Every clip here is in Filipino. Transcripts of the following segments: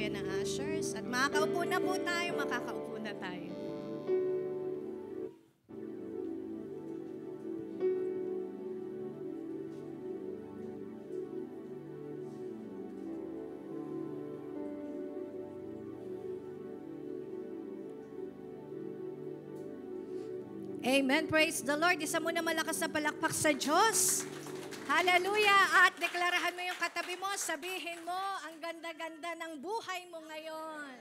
yan ng ushers. At makakaupo na po tayo, makakaupo na tayo. Amen. Praise the Lord. Isa muna malakas na palakpak sa Diyos. Hallelujah. At deklarahan mo yung katabi mo. Sabihin mo, ang ganda-ganda ng buhay mo ngayon.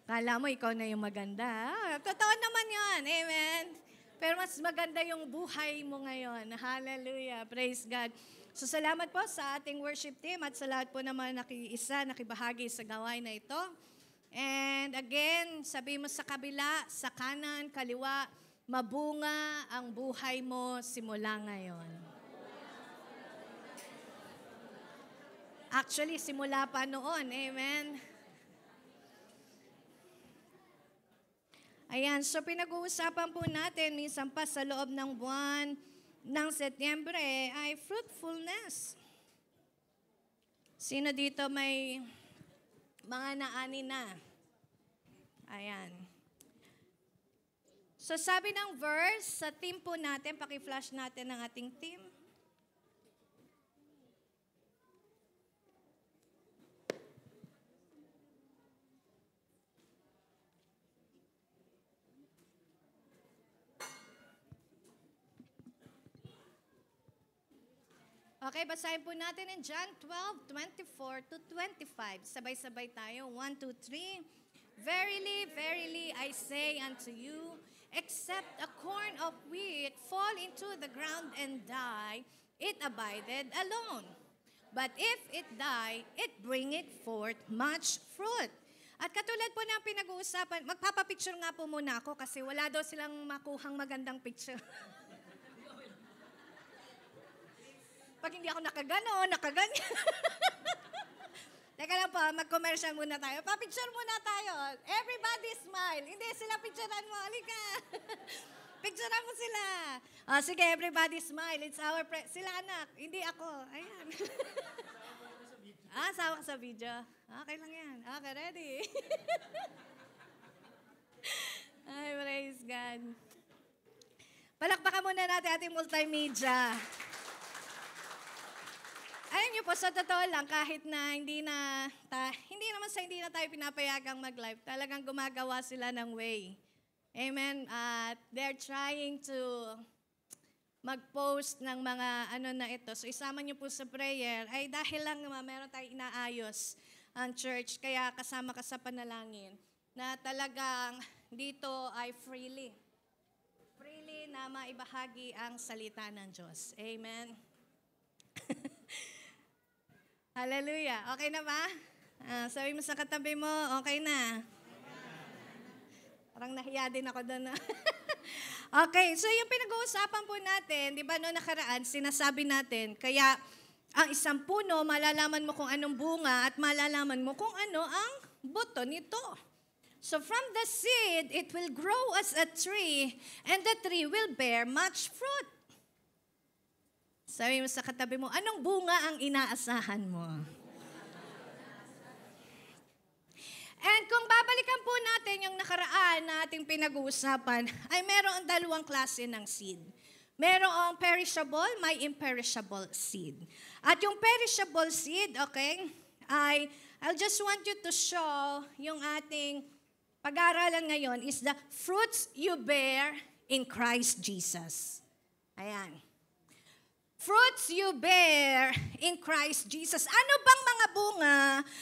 Kala mo, ikaw na yung maganda. Totoo naman yun. Amen. Pero mas maganda yung buhay mo ngayon. Hallelujah. Praise God. So salamat po sa ating worship team at sa lahat po naman nakibahagi sa gawain na ito. And again, sabi mo sa kabila, sa kanan, kaliwa, mabunga ang buhay mo simula ngayon. Actually, simula pa noon. Amen. Ayan, so pinag-uusapan po natin minsan pa sa loob ng buwan ng Setyembre ay fruitfulness. Sino dito may mga naani na? Ayan. So sabi ng verse, sa team po natin, paki-flash natin ang ating team. Okay, basahin po natin in John 12:24 to 25. Sabay-sabay tayo. 1, 2, 3. Verily, verily, I say unto you, except a corn of wheat fall into the ground and die, it abideth alone. But if it die, it bringeth forth much fruit. At katulad po ng pinag-uusapan, magpapapicture nga po muna ako kasi wala daw silang makuhang magandang picture. Pag hindi ako nakaganyan. Teka lang po, mag-commercial muna tayo. Pa-picture muna tayo. Everybody smile. Hindi, sila picturean mo. Halika. Picturean mo sila. Oh, sige, everybody smile. It's our sila anak. Hindi ako. Ayan. Sawa ka sa video. Okay lang yan. Okay, ready? Ay, praise God. Palakpakan muna natin ating multimedia. Alam niyo po, sa totoo lang, kahit na hindi na tayo pinapayagang mag-live, talagang gumagawa sila ng way. Amen? At they're trying to mag-post ng mga na ito. So isama niyo po sa prayer, ay dahil lang meron tayong inaayos ang church, kaya kasama ka sa panalangin, na talagang dito ay freely na maibahagi ang salita ng Diyos. Amen? Hallelujah. Okay na ba? Sabi mo sa katabi mo, okay na. Parang nahiya din ako doon. Okay, so yung pinag-uusapan po natin, di ba noong nakaraan, sinasabi natin, kaya ang isang puno, malalaman mo kung anong bunga at malalaman mo kung ano ang buto nito. So from the seed, it will grow as a tree and the tree will bear much fruit. Sabi mo sa katabi mo, anong bunga ang inaasahan mo? And kung babalikan po natin yung nakaraan na ating pinag-uusapan, ay merong dalawang klase ng seed. Merong perishable, may imperishable seed. At yung perishable seed, okay, I'll just want you to show yung ating pag-aaralan ngayon is the fruits you bear in Christ Jesus. Ayan. Fruits you bear in Christ Jesus. Ano bang mga bunga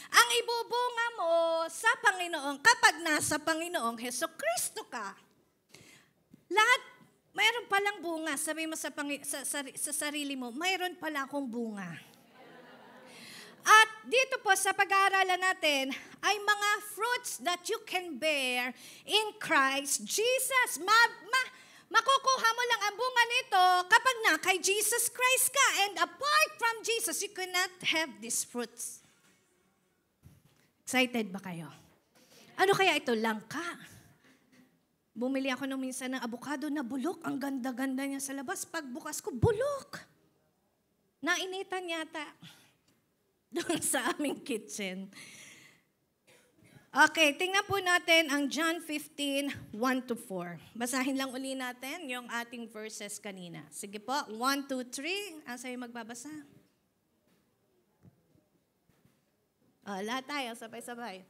ang ibubunga mo sa Panginoon kapag nasa Panginoong Hesukristo ka? Lahat, mayroon palang bunga. Sabi mo sa sarili mo, mayroon pala akong bunga. At dito po sa pag-aaralan natin ay mga fruits that you can bear in Christ Jesus. Makukuha mo lang ang bunga nito kapag na kay Jesus Christ ka. And apart from Jesus, you cannot have these fruits. Excited ba kayo? Ano kaya ito? Langka. Bumili ako nung minsan ng avocado na bulok. Ang ganda-ganda niya sa labas. Pagbukas ko, bulok. Nainitan yata doon sa aming kitchen. Okay, tingnan po natin ang John 15, 1-4. Basahin lang uli natin yung ating verses kanina. Sige po, 1, 2, 3. Ang sa'yo magbabasa? Lahat tayo, sabay-sabay.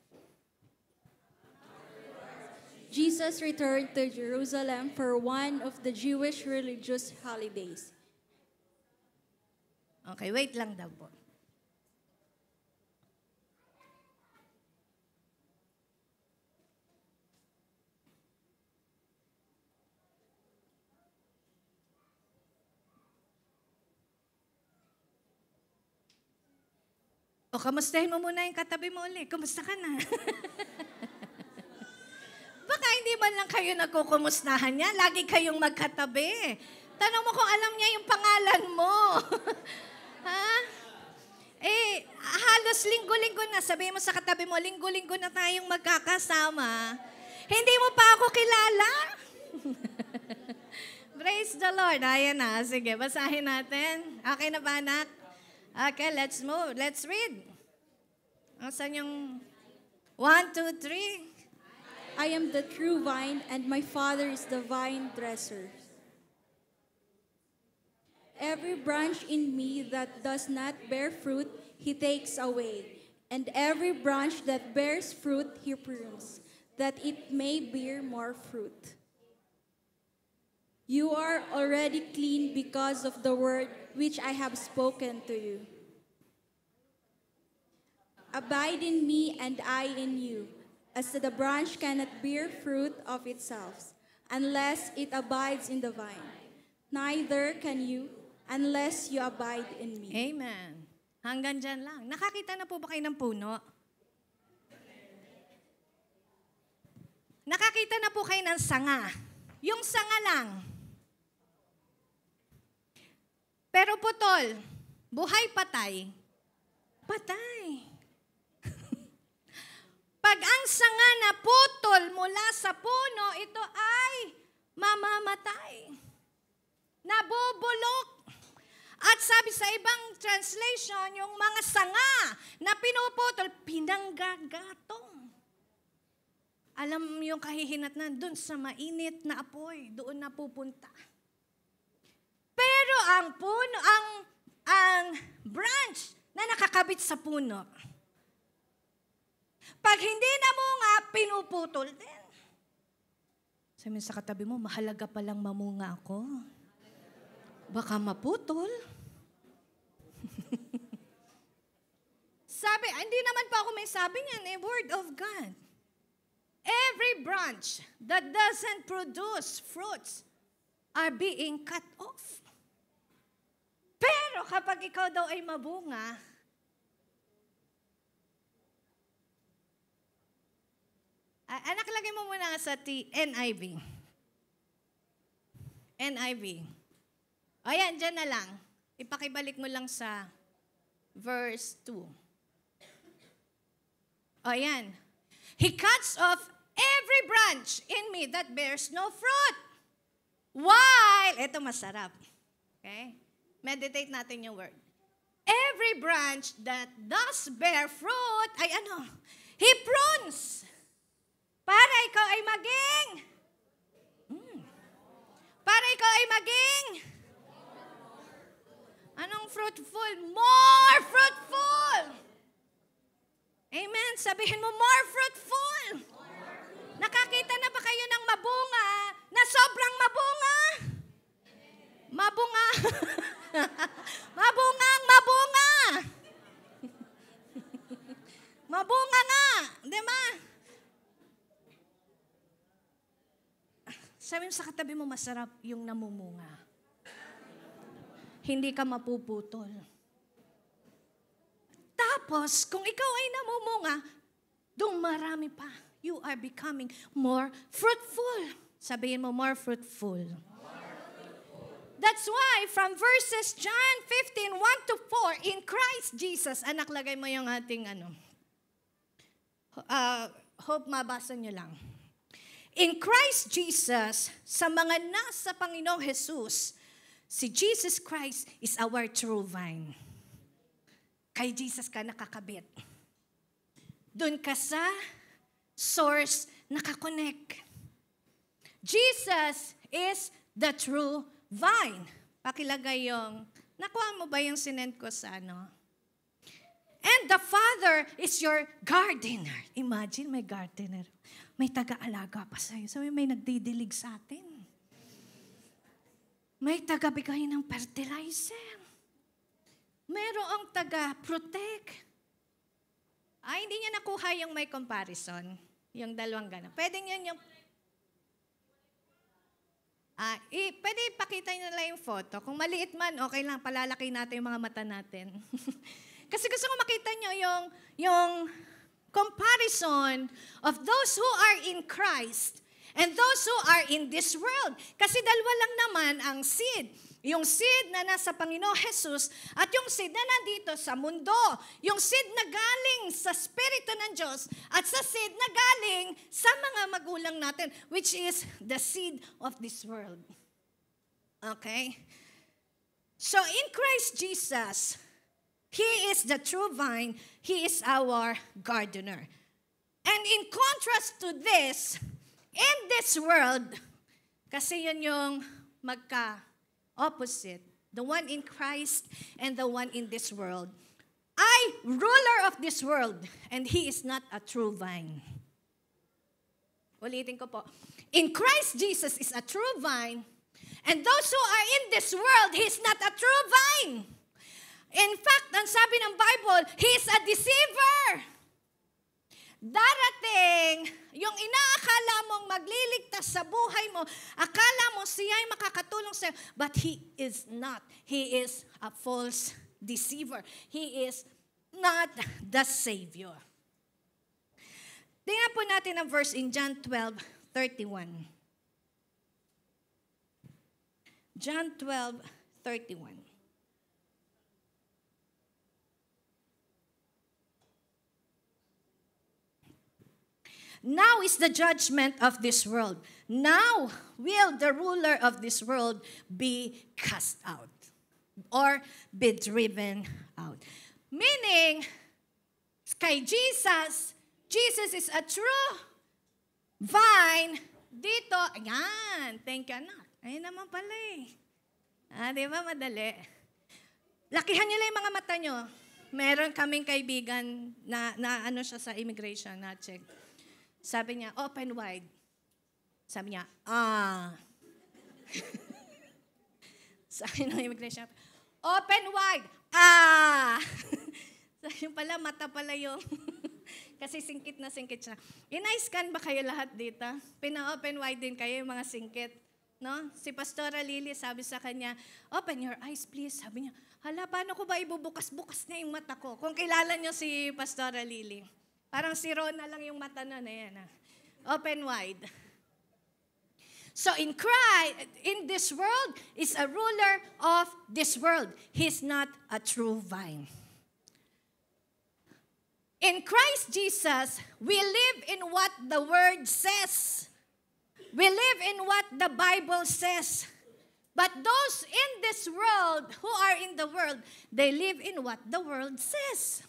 Jesus returned to Jerusalem for one of the Jewish religious holidays. Okay, wait lang daw po. O, kamustahin mo muna yung katabi mo ulit. Kumusta ka na? Baka hindi man lang kayo nagkukumustahan niya. Lagi kayong magkatabi. Tanong mo kung alam niya yung pangalan mo. Ha? Halos linggo-linggo na. Sabihin mo sa katabi mo, linggo-linggo na tayong magkakasama. Hindi mo pa ako kilala? Praise the Lord. Ayan na. Sige, basahin natin. Okay na ba, anak? Okay, let's move. Let's read. Saan yung 1, 2, 3? I am the true vine, and my Father is the vine dresser. Every branch in me that does not bear fruit, he takes away. And every branch that bears fruit, he prunes, that it may bear more fruit. You are already clean because of the word which I have spoken to you. Abide in me and I in you, as the branch cannot bear fruit of itself, unless it abides in the vine. Neither can you, unless you abide in me. Amen. Hanggang dyan lang. Nakakita na po ba kayo ng puno? Nakakita na po kayo ng sanga. Yung sanga lang. Pero putol, buhay patay. Patay. Pag ang sanga na putol mula sa puno, ito ay mamamatay. Nabubulok. At sabi sa ibang translation, yung mga sanga na pinuputol, pinanggagatong. Alam yung kahihinatnan, dun sa mainit na apoy, doon na pupunta. Pero ang puno, ang branch na nakakabit sa puno, pag hindi namunga, pinuputol din. Sabi sa katabi mo, mahalaga palang mamunga ako. Baka maputol. Sabi, hindi naman pa ako may sabi niyan, word of God. Every branch that doesn't produce fruits are being cut off. Pero kapag ikaw daw ay mabunga, anak, lagay mo muna sa NIV. NIV. Ayan, dyan na lang. Ipakibalik mo lang sa verse 2. Ayan. He cuts off every branch in me that bears no fruit. While, ito masarap. Okay? Meditate natin yung word. Every branch that does bear fruit, ay ano? He prunes. Para ikaw ay maging, para ikaw ay maging, anong fruitful? More fruitful. Amen. Sabihin mo, more fruitful. Nakakita na ba kayo ng mabunga na sobrang mabunga? Mabunga. Mabungang mabunga. Mabunga nga. Di ba? Sabi mo sa katabi mo, masarap yung namumunga. Hindi ka mapuputol. Tapos, kung ikaw ay namumunga, dumarami pa. You are becoming more fruitful. Sabihin mo, more fruitful. That's why, from verses John 15, 1-4, in Christ Jesus, anak, lagay mo yung ating hope mabasa nyo lang. In Christ Jesus, sa mga nasa Panginoong Jesus, Si Jesus Christ is our true vine. Kay Jesus ka nakakabit. Doon ka sa source nakakonect. Jesus is the true vine. Pakilagay yung, nakuha mo ba yung sinend ko sa ano? And the Father is your gardener. Imagine, may gardener. May taga-alaga pa sa'yo. So may nagdidilig sa atin. May taga-bigay ng fertilizer. Mayroong taga-protect. Ay, hindi niya nakuha yung may comparison. Yung dalawang gana. Pwede yun yung... pwede ipakita nyo na lang yung photo. Kung maliit man, okay lang. Palalaki natin yung mga mata natin. Kasi gusto ko makita nyo yung comparison of those who are in Christ and those who are in this world. Kasi dalawa lang naman ang seed. Yung seed na nasa Panginoong Jesus at yung seed na nandito sa mundo. Yung seed na galing sa Espiritu ng Diyos at sa seed na galing sa mga magulang natin, which is the seed of this world. Okay? So in Christ Jesus, He is the true vine. He is our gardener. And in contrast to this, in this world, kasi yun yung magka-opposite, the one in Christ and the one in this world, I, ruler of this world, and he is not a true vine. Ulitin ko po. In Christ Jesus is a true vine, and those who are in this world, he is not a true vine. In fact, ang sabi ng Bible, he is a deceiver. Darating, yung inaakala mong magliligtas sa buhay mo, akala mo siya'y makakatulong sa'yo, but he is not. He is a false deceiver. He is not the Savior. Tingnan po natin ang verse in John 12:31. John 12:31. Now is the judgment of this world. Now will the ruler of this world be cast out or be driven out. Meaning, kay Jesus, Jesus is a true vine. Dito, ayan, thank you anak. Ayun naman pala eh. Di ba madali? Lakihan niyo lang yung mga mata nyo. Meron kaming kaibigan na ano siya sa immigration na check. Sabi niya, open wide. Sabi niya, Sa akin ng immigration, open wide. Sabi pala, mata pala yung, kasi singkit na singkit siya. Ina-scan ba kayo lahat dito? Pina-open wide din kayo yung mga singkit. No? Si Pastora Lily, sabi sa kanya, open your eyes please. Sabi niya, hala, paano ko ba ibubukas-bukas na yung mata ko? Kung kilala niyo si Pastora Lily. Parang si Rona lang yung mata na yan. Open wide. So in Christ, in this world, is a ruler of this world. He's not a true vine. In Christ Jesus, we live in what the Word says. We live in what the Bible says. But those in this world, who are in the world, they live in what the world says.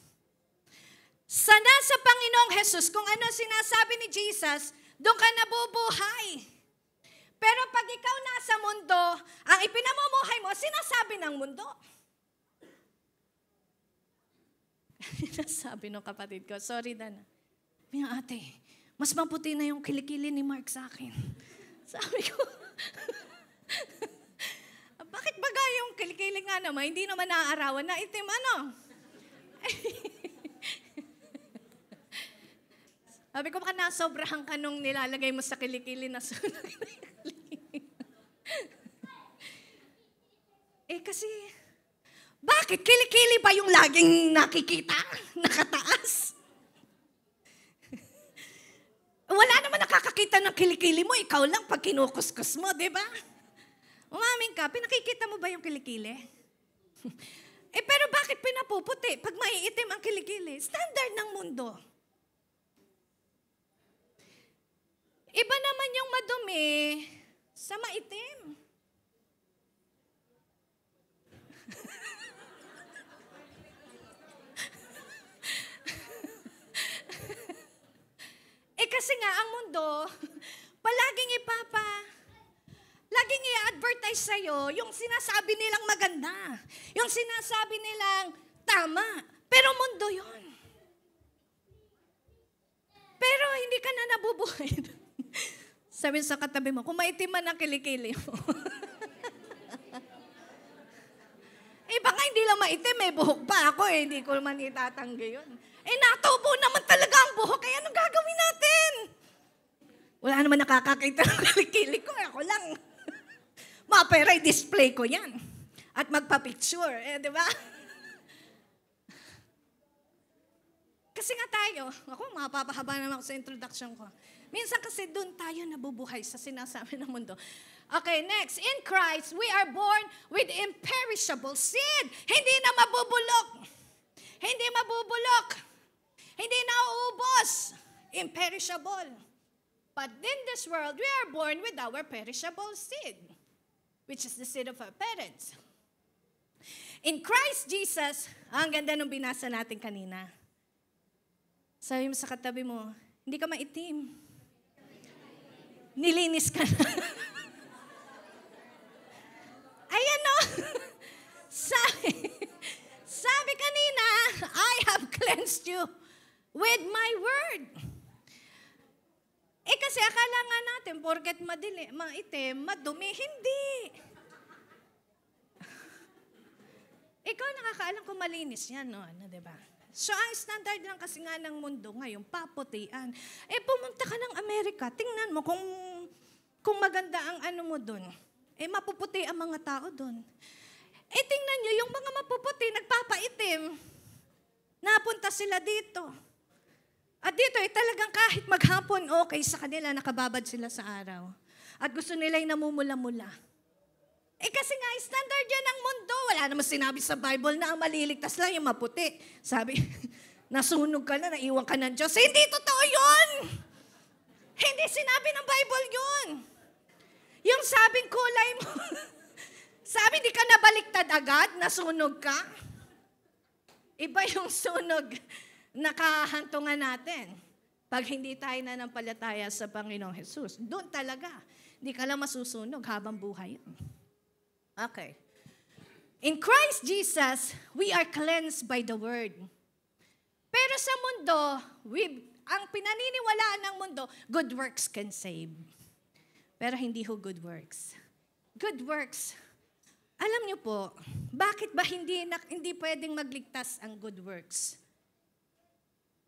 Sana sa Panginoong Jesus, kung ano sinasabi ni Jesus, doon ka nabubuhay. Pero pag ikaw nasa mundo, ang ipinamumuhay mo, sinasabi ng mundo. Sabi ng kapatid ko, sorry Dana. Mga ate, mas maputi na yung kilikili ni Mark sa akin. Sabi ko, bakit bagay yung kilikili nga naman, hindi naman naaarawan na itim ano? Sabi ko, baka nasobrahan ka nung nilalagay mo sa kilikili na sunog. Kasi, bakit kilikili ba yung laging nakikita? Nakataas? Wala naman nakakakita ng kilikili mo, ikaw lang pag kinukuskus mo, di ba? Umamin ka, pinakikita mo ba yung kilikili? Pero bakit pinapuputi pag maiitim ang kilikili? Standard ng mundo. Iba naman yung madumi sa maitim. kasi nga, ang mundo, palaging laging i-advertise sa'yo yung sinasabi nilang maganda. Yung sinasabi nilang tama. Pero mundo yon. Pero hindi ka na nabubuhay. Sabi sa katabi mo, kung maitim man ang kilikili mo. Baka hindi lang maitim, may buhok pa ako hindi ko man itatanggi yun. Natubo naman talaga ang buhok, kaya anong gagawin natin? Wala naman nakakakita ng kilikili ko, ako lang. Mapera, i-display ko yan. At magpa-picture, di ba? Kasi nga tayo, ako mapapahaba naman ako sa introduction ko. Minsan kasi doon tayo nabubuhay sa sinasabi ng mundo. Okay, next. In Christ, we are born with imperishable seed. Hindi na mabubulok. Hindi mabubulok. Hindi na uubos. Imperishable. But in this world, we are born with our perishable seed, which is the seed of our parents. In Christ Jesus, ang ganda nung binasa natin kanina. Sabi mo sa katabi mo, hindi ka maitim. Nilinis ka na. Ayan o. Sabi kanina, I have cleansed you with my word. Kasi akala nga natin, porket maitim, madumi, hindi. Ikaw nakakaalam kung malinis yan, no? Diba? So, ang standard lang kasi nga ng mundo ngayon, paputian. Pumunta ka ng Amerika, tingnan mo kung maganda ang ano mo dun. Mapuputi ang mga tao dun. Tingnan nyo, yung mga mapuputi, nagpapaitim. Napunta sila dito. At dito, talagang kahit maghapon, okay sa kanila, nakababad sila sa araw. At gusto nila yung namumula-mula. Kasi nga, standard yan ng mundo. Wala naman sinabi sa Bible na ang maliligtas lang yung maputi. Sabi, nasunog ka na, naiwan ka ng Diyos. Hindi totoo yun! Hindi sinabi ng Bible yun. Yung sabing kulay mo, sabi di ka nabaliktad agad, nasunog ka. Iba yung sunog na kahantungan natin. Pag hindi tayo nanampalataya sa Panginoong Jesus, doon talaga. Hindi ka lang masusunog habang buhay yan. Okay. In Christ Jesus, we are cleansed by the Word. Pero sa mundo, ang pinaniniwalaan ng mundo, good works can save. Pero hindi ho good works. Good works. Alam niyo po, bakit ba hindi pwedeng magligtas ang good works?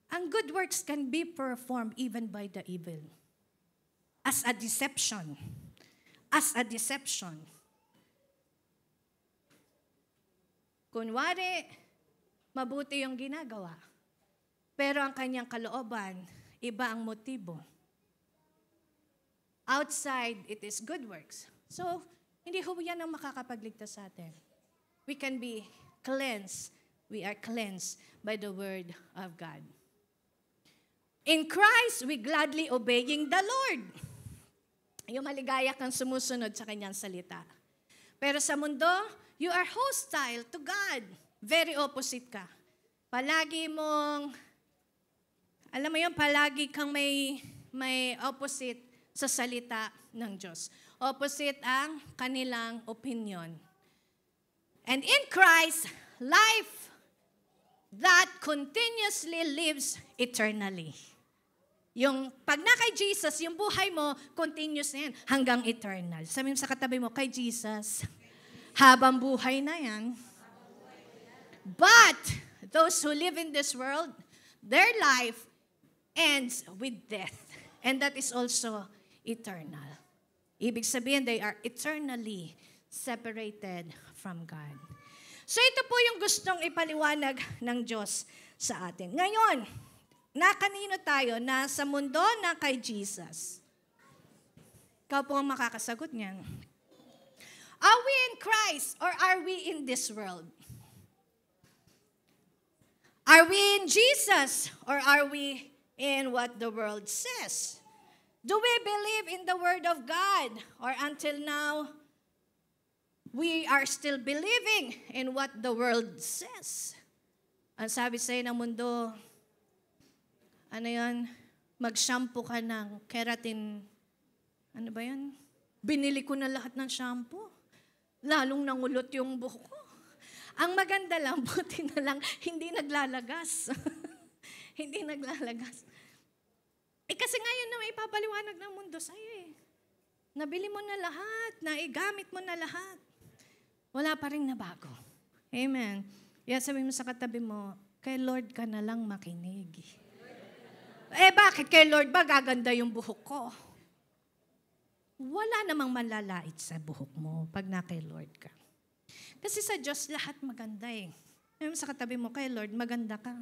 Ang good works can be performed even by the evil. As a deception. As a deception. Kunwari, mabuti yung ginagawa. Pero ang kanyang kalooban, iba ang motibo. Outside, it is good works. So, hindi ho yan ang makakapagligtas sa atin. We can be cleansed. We are cleansed by the Word of God. In Christ, we gladly obeying the Lord. Yung maligaya kang sumusunod sa kanyang salita. Pero sa mundo, you are hostile to God. Very opposite ka. Palagi mong, alam mo yun, palagi kang may opposite sa salita ng Diyos. Opposite ang kanilang opinion. And in Christ, life that continuously lives eternally. Yung pag na kay Jesus, yung buhay mo, continuous na yan, hanggang eternal. Sabi mo sa katabi mo, kay Jesus, habang buhay na yan. But, those who live in this world, their life ends with death. And that is also eternal. Ibig sabihin, they are eternally separated from God. So ito po yung gustong ipaliwanag ng Diyos sa atin. Ngayon, na kanino tayo? Nasa mundo na kay Jesus. Ikaw po ang makakasagot niyan. Are we in Christ or are we in this world? Are we in Jesus or are we in what the world says? Do we believe in the Word of God or until now, we are still believing in what the world says? Ang sabi sa'yo ng mundo, ano yun? mag-shampoo ka ng keratin, ano ba yan? Binili ko na lahat ng shampoo. Lalong nangulot yung buhok ko. Ang maganda lang, buti na lang, hindi naglalagas. Hindi naglalagas. Kasi ngayon na may papaliwanag ng mundo sa'yo eh. Nabili mo na lahat, naigamit mo na lahat. Wala pa rin nabago. Amen. Kaya sabihin mo sa katabi mo, kay Lord ka na lang makinig. Bakit kay Lord ba gaganda yung buhok ko? Wala namang manlalait sa buhok mo pag na kay Lord ka. Kasi sa Diyos lahat maganda eh. Sabihin mo sa katabi mo, kay Lord maganda ka.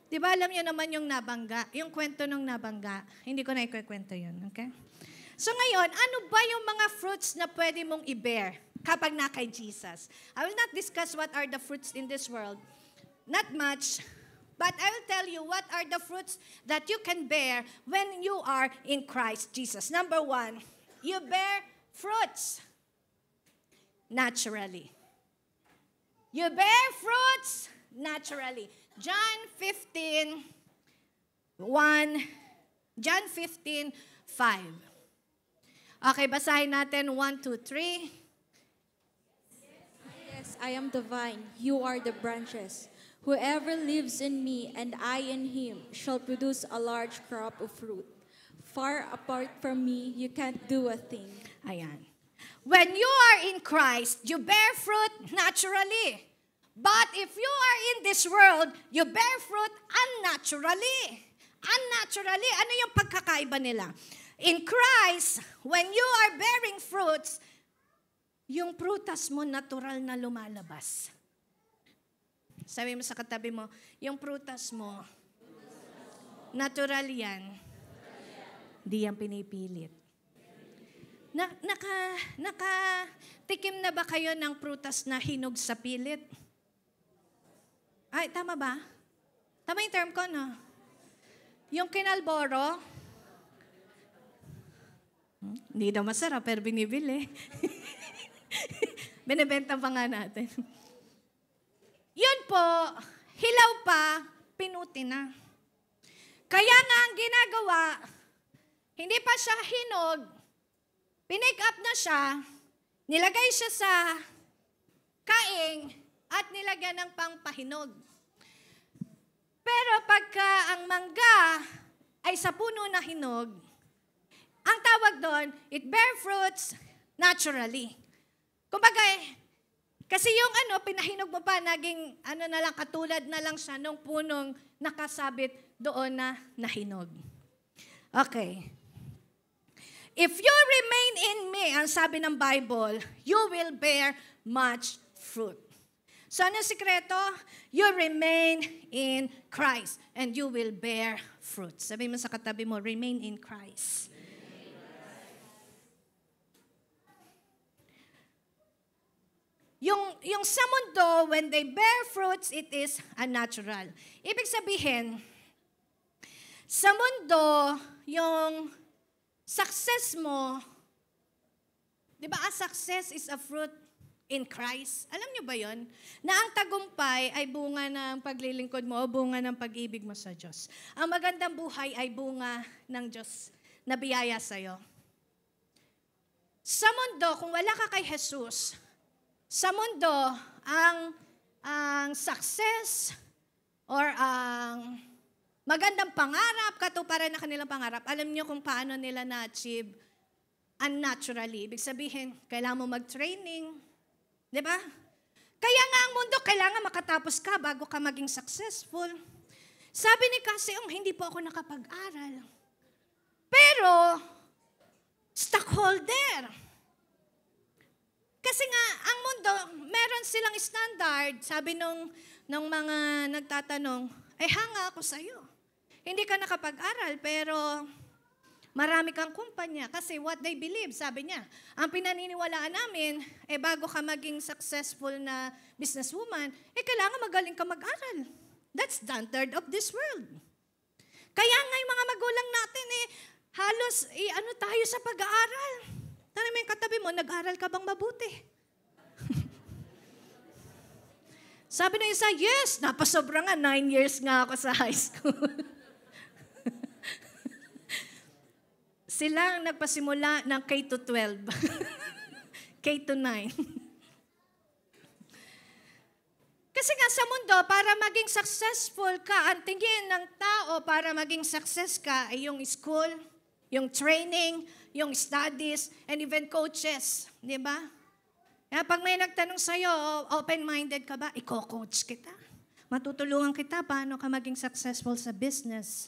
Di ba alam niyo naman yung nabangga, yung kwento ng nabangga. Hindi ko na ikukwento yun, okay? So ngayon, ano ba yung mga fruits na pwede mong i-bear kapag na kay Jesus? I will not discuss what are the fruits in this world. Not much. But I will tell you what are the fruits that you can bear when you are in Christ Jesus. Number 1, you bear fruits naturally. You bear fruits naturally. John 15:5. Okay, basahin natin 1, 2, 3. Yes, I am the vine, you are the branches. Whoever lives in me and I in him shall produce a large crop of fruit. Far apart from me, you can't do a thing. Ayan. When you are in Christ, you bear fruit naturally. But if you are in this world, you bear fruit unnaturally. Unnaturally, ano yung pagkakaiba nila? In Christ, when you are bearing fruits, yung prutas mo natural na lumalabas. Sabi mo sa katabi mo, yung prutas mo, natural yan. Di yan pinipilit. Nakatikim na ba kayo ng prutas na hinog sa pilit? Ay, tama ba? Tama yung term ko, no? Yung kinalboro, hindi daw masarap, pero binibili. Binibenta pa nga natin. Yun po, hilaw pa, pinuti na. Kaya nga ang ginagawa, hindi pa siya hinog, pinick up na siya, nilagay siya sa kaing, at nilagyan ng pangpahinog. Pero pagka ang mangga ay sa puno na hinog, ang tawag doon, it bear fruits naturally. Kumbaga, kasi yung pinahinog mo pa, naging na lang, katulad na lang siya nung punong nakasabit doon na nahinog. Okay. If you remain in me, ang sabi ng Bible, you will bear much fruit. So ano sikreto? You remain in Christ and you will bear fruit. Sabi mo sa katabi mo, remain in Christ. Yung sa mundo, when they bear fruits, it is unnatural. Ibig sabihin, sa mundo, yung success mo, di ba, a success is a fruit in Christ. Alam niyo ba yon? Na ang tagumpay ay bunga ng paglilingkod mo o bunga ng pag-ibig mo sa Diyos. Ang magandang buhay ay bunga ng Diyos na biyaya sa'yo. Sa mundo, kung wala ka kay Jesus, sa mundo, ang success or ang magandang pangarap, katuparan na kanilang pangarap, alam niyo kung paano nila na-achieve unnaturally. Ibig sabihin, kailangan mo mag-training. Di ba? Kaya nga ang mundo, kailangan makatapos ka bago ka maging successful. Sabi ni Kaseong, hindi po ako nakapag-aral. Pero, stockholder. Kasi nga, ang mundo, meron silang standard. Sabi nung mga nagtatanong, hanga ako sa'yo. Hindi ka nakapag-aral, pero marami kang kumpanya. Kasi what they believe, sabi niya, ang pinaniniwalaan namin, bago ka maging successful na businesswoman, kailangan magaling ka mag-aral. That's standard of this world. Kaya nga yung mga magulang natin, halos, tayo sa pag-aaral. Tanong mo yung katabi mo, nag-aral ka bang mabuti? Sabi ng isa, yes, napasobra nga, 9 years nga ako sa high school. Sila ang nagpasimula ng K to 12. K to 9. Kasi nga sa mundo, para maging successful ka, ang tingin ng tao para maging success ka ay yung school, yung training, yung studies, and even coaches. Di ba? Kaya pag may nagtanong sa'yo, open-minded ka ba? Iko-coach kita. Matutulungan kita paano ka maging successful sa business.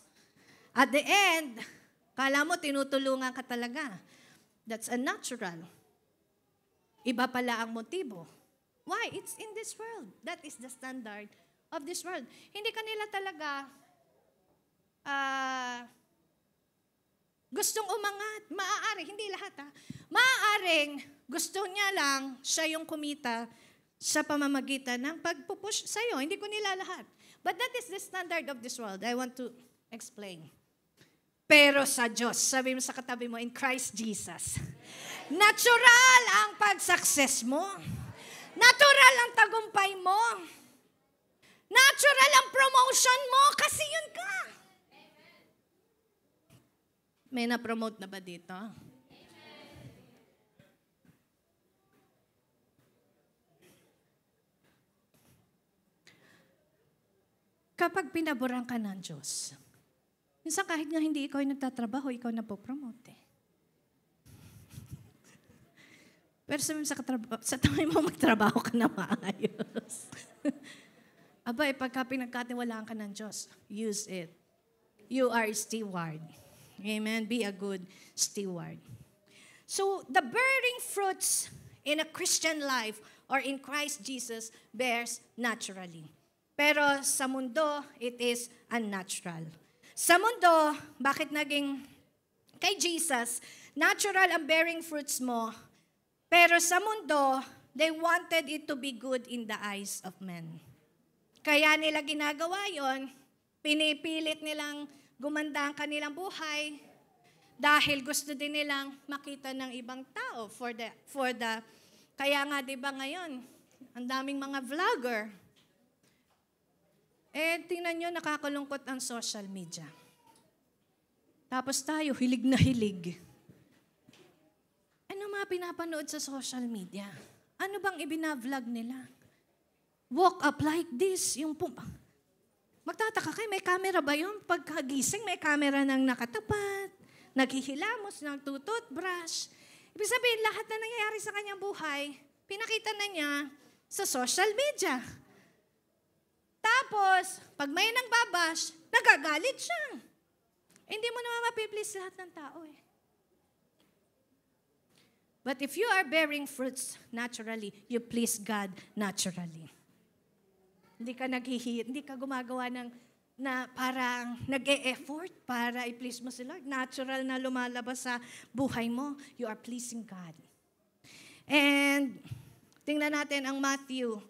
At the end, kala mo tinutulungan ka talaga. That's unnatural. Iba pala ang motibo. Why? It's in this world. That is the standard of this world. Hindi kanila talaga gustong umangat. Maaari, hindi lahat Maaaring gusto niya lang siya yung kumita sa pamamagitan ng pagpupush sa'yo. Hindi ko nila lahat. But that is the standard of this world. I want to explain. Pero sa Diyos, sabi mo sa katabi mo, in Christ Jesus, natural ang pag-success mo. Natural ang tagumpay mo. Natural ang promotion mo kasi yun ka. May na-promote na ba dito? Kapag pinaboran ka ng Diyos, minsan kahit nga hindi ikaw yung nagtatrabaho, ikaw na po-promote. Pero sabi mo sa tabi mo, magtrabaho ka na maayos. Aba, pagka pinagkatiwalaan ka ng Diyos, use it. You are a steward. Amen? Be a good steward. So, the bearing fruits in a Christian life or in Christ Jesus bears naturally. Pero sa mundo, it is unnatural. Sa mundo, bakit naging kay Jesus, natural ang bearing fruits mo, pero sa mundo, they wanted it to be good in the eyes of men. Kaya nila ginagawa yon, pinipilit nilang gumanda ang kanilang buhay dahil gusto din nilang makita ng ibang tao for the kaya nga 'di ba ngayon, ang daming mga vlogger. Tingnan nyo, nakakalungkot ang social media. Tapos tayo, hilig na hilig. Ano mga pinapanood sa social media? Ano bang ibina-vlog nila? Walk up like this. Magtataka kayo, may camera ba yun? Pagkagising, may camera nang nakatapat, naghihilamos ng toothbrush. Ibig sabihin, lahat na nangyayari sa kanyang buhay, pinakita na niya sa social media. Tapos, pag may nang babash, nagagalit siya. Hindi mo naman mapiplease lahat ng tao eh. But if you are bearing fruits naturally, you please God naturally. Hindi ka gumagawa na parang nag-e-effort para i-please mo si Lord. Natural na lumalabas sa buhay mo. You are pleasing God. And tingnan natin ang Matthew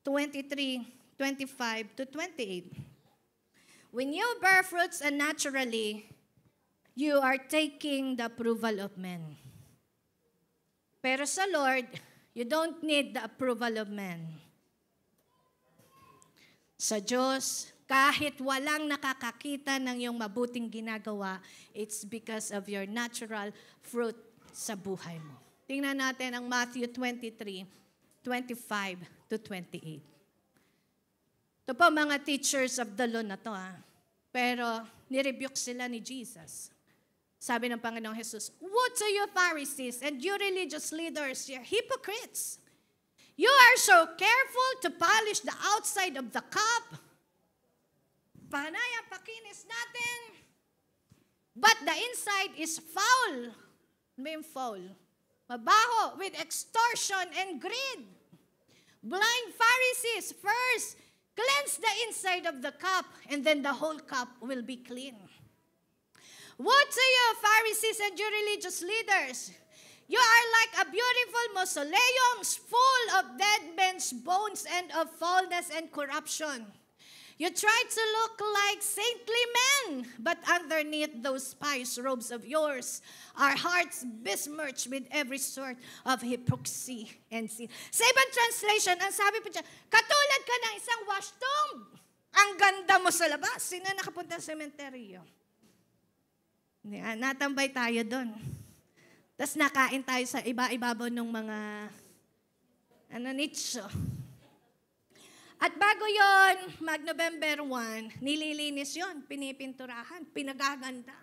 23:25 to 28. When you bear fruits unnaturally, you are taking the approval of men. Pero sa Lord, you don't need the approval of men. Sa Diyos, kahit walang nakakakita ng iyong mabuting ginagawa, it's because of your natural fruit sa buhay mo. Tingnan natin ang Matthew 23:25 to 28. Ito po mga teachers of the law na to. Pero nirebuke sila ni Jesus. Sabi ng Panginoong Jesus, "Woe to you Pharisees and you religious leaders, you're hypocrites. You are so careful to polish the outside of the cup. Panay ang pakinis natin. But the inside is foul." Ano ba yung foul? Mabaho with extortion and greed. Blind Pharisees, first, cleanse the inside of the cup, and then the whole cup will be clean. Woe to you, Pharisees and you religious leaders! You are like a beautiful mausoleum full of dead men's bones and of foulness and corruption. You try to look like saintly men, but underneath those pious robes of yours are hearts besmirched with every sort of hypocrisy and sin. Sa ibang translation, ang sabi po dyan, katulad ka ng isang wash tomb. Ang ganda mo sa labas. Sino nakapunta sa sementeryo? Natambay tayo doon. Tapos nakain tayo sa iba-ibabaw ng mga nicho. At bago yon, mag-November 1, nililinis yon, pinipinturahan, pinagaganda.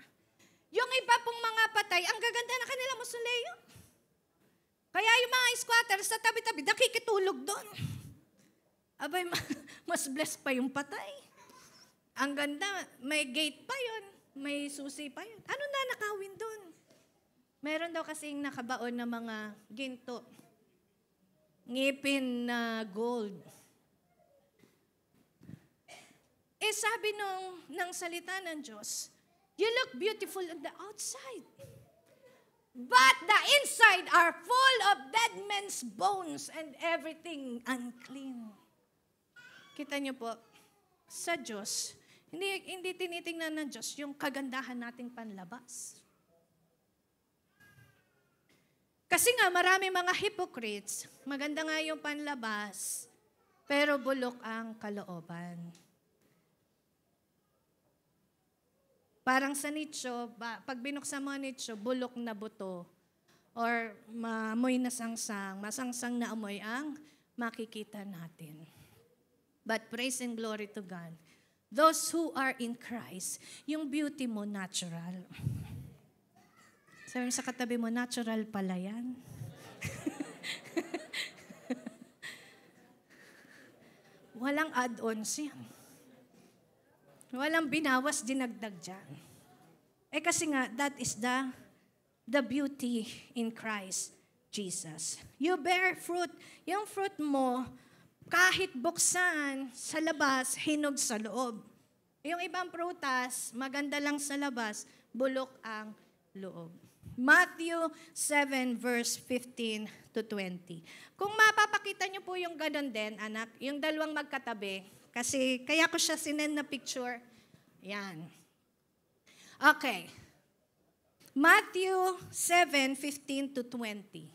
Yung iba pong mga patay, ang gaganda na kanila mausoleo. Kaya yung mga squatters sa tabi-tabi, nakikitulog doon. Abay, mas blessed pa yung patay. Ang ganda, may gate pa yon, may susi pa yon. Ano na nakawin doon? Meron daw kasing nakabaon na mga ginto. Ngipin na gold. Sabi ng salita ng Diyos, you look beautiful on the outside, but the inside are full of dead men's bones and everything unclean. Kita niyo po, sa Diyos, hindi tinitingnan ng Diyos yung kagandahan nating panlabas. Kasi nga, marami mga hypocrites, maganda nga yung panlabas, pero bulok ang kalooban. Parang sa nicho, pag binuksan mo ang nicho, bulok na buto, or maamoy na sangsang, masangsang na amoy ang makikita natin. But praise and glory to God. Those who are in Christ, yung beauty mo natural. Sabi mo sa katabi mo, natural pala yan. Walang add-ons yan. Walang binawas, dinagdag dyan. Kasi nga, that is the beauty in Christ Jesus. You bear fruit. Yung fruit mo, kahit buksan sa labas, hinog sa loob. Yung ibang prutas, maganda lang sa labas, bulok ang loob. Matthew 7 verse 15 to 20. Kung mapapakita niyo po yung ganon din, anak, yung dalawang magkatabi, kasi kaya ko siya sinend na picture. Yan. Okay. Matthew 7, 15 to 20.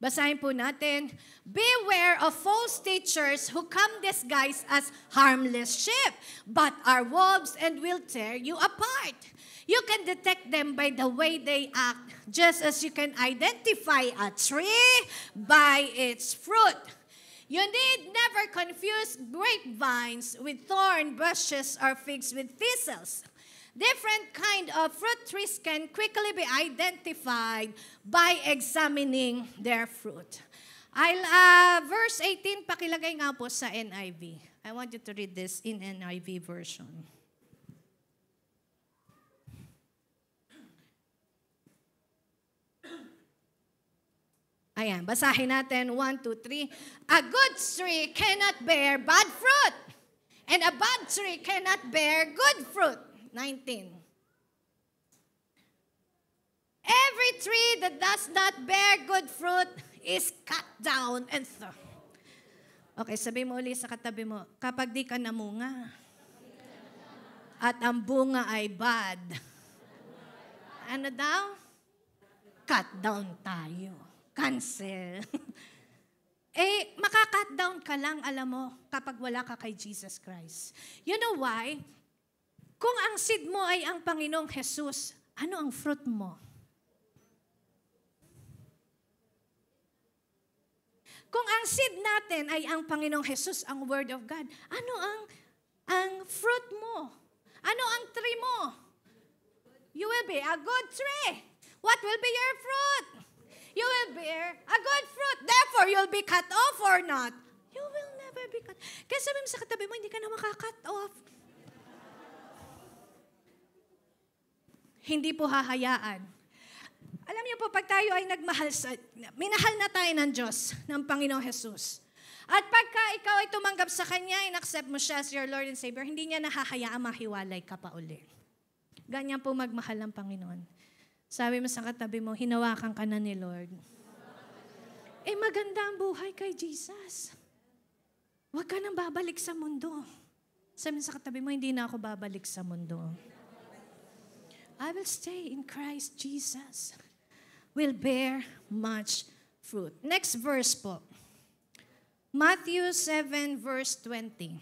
Basahin po natin. Beware of false teachers who come disguised as harmless sheep, but are wolves and will tear you apart. You can detect them by the way they act, just as you can identify a tree by its fruit. You need never confuse grapevines with thorn bushes or figs with thistles. Different kind of fruit trees can quickly be identified by examining their fruit. Verse 18, pakilagay nga po sa NIV. I want you to read this in NIV version. Ayan, basahin natin. 1, 2, 3. A good tree cannot bear bad fruit, and a bad tree cannot bear good fruit. 19. Every tree that does not bear good fruit is cut down and thrown. Okay, sabi mo ulit sa katabi mo, kapag di ka namunga, at ang bunga ay bad, ano daw? Cut down tayo. Cancel. Maka-cut down ka lang, alam mo, kapag wala ka kay Jesus Christ. You know why? Kung ang seed mo ay ang Panginoong Jesus, ano ang fruit mo? Kung ang seed natin ay ang Panginoong Jesus, ang Word of God, ano ang fruit mo? Ano ang tree mo? You will be a good tree. What will be your fruit? You will bear a good fruit. Therefore, you'll be cut off or not. You will never be cut. Kaya sabi mo sa katabi mo, hindi ka na makakat off. Hindi po hahayaan. Alam niyo po, pag tayo ay minahal na tayo ng Diyos, ng Panginoong Jesus. At pagka ikaw ay tumanggap sa Kanya, in-accept mo siya as your Lord and Savior, hindi niya nahahayaan mahiwalay ka pa uli. Ganyan po magmahal ng Panginoon. Sabi mo sa katabi mo, hinawakan ka na ni Lord. Maganda ang buhay kay Jesus. Huwag ka nang babalik sa mundo. Sabi mo sa katabi mo, hindi na ako babalik sa mundo. I will stay in Christ Jesus. Will bear much fruit. Next verse po. Matthew 7 verse 20.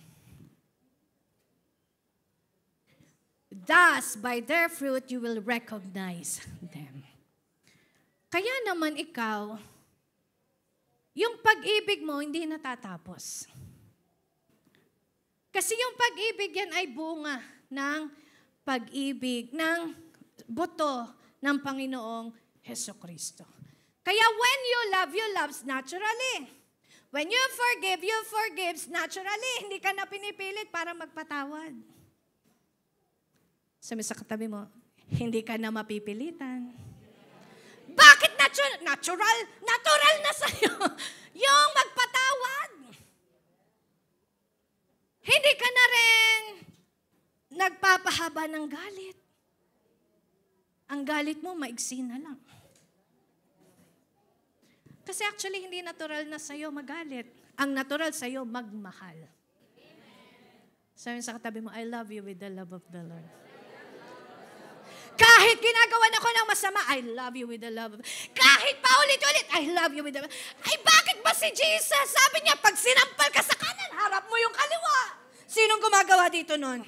Thus, by their fruit, you will recognize them. Kaya naman ikaw, yung pag-ibig mo hindi natatapos. Kasi yung pag-ibig yan ay bunga ng pag-ibig, ng buto ng Panginoong Hesukristo. Kaya when you love naturally. When you forgives naturally. Hindi ka na pinipilit para magpatawad. Sabi sa katabi mo, hindi ka na mapipilitan. Bakit natural? Natural na sa'yo yung magpatawad. Hindi ka na rin nagpapahaba ng galit. Ang galit mo, maigsi na lang. Kasi actually, hindi natural na sa'yo magalit. Ang natural sa'yo, magmahal. Sabi sa katabi mo, I love you with the love of the Lord. Kahit ginagawan ako ng masama, I love you with the love of the Lord. Kahit paulit-ulit, I love you with the love of the Lord. Ay, bakit ba si Jesus? Sabi niya, pag sinampal ka sa kanan, harap mo yung kaliwa. Sinong gumagawa dito nun?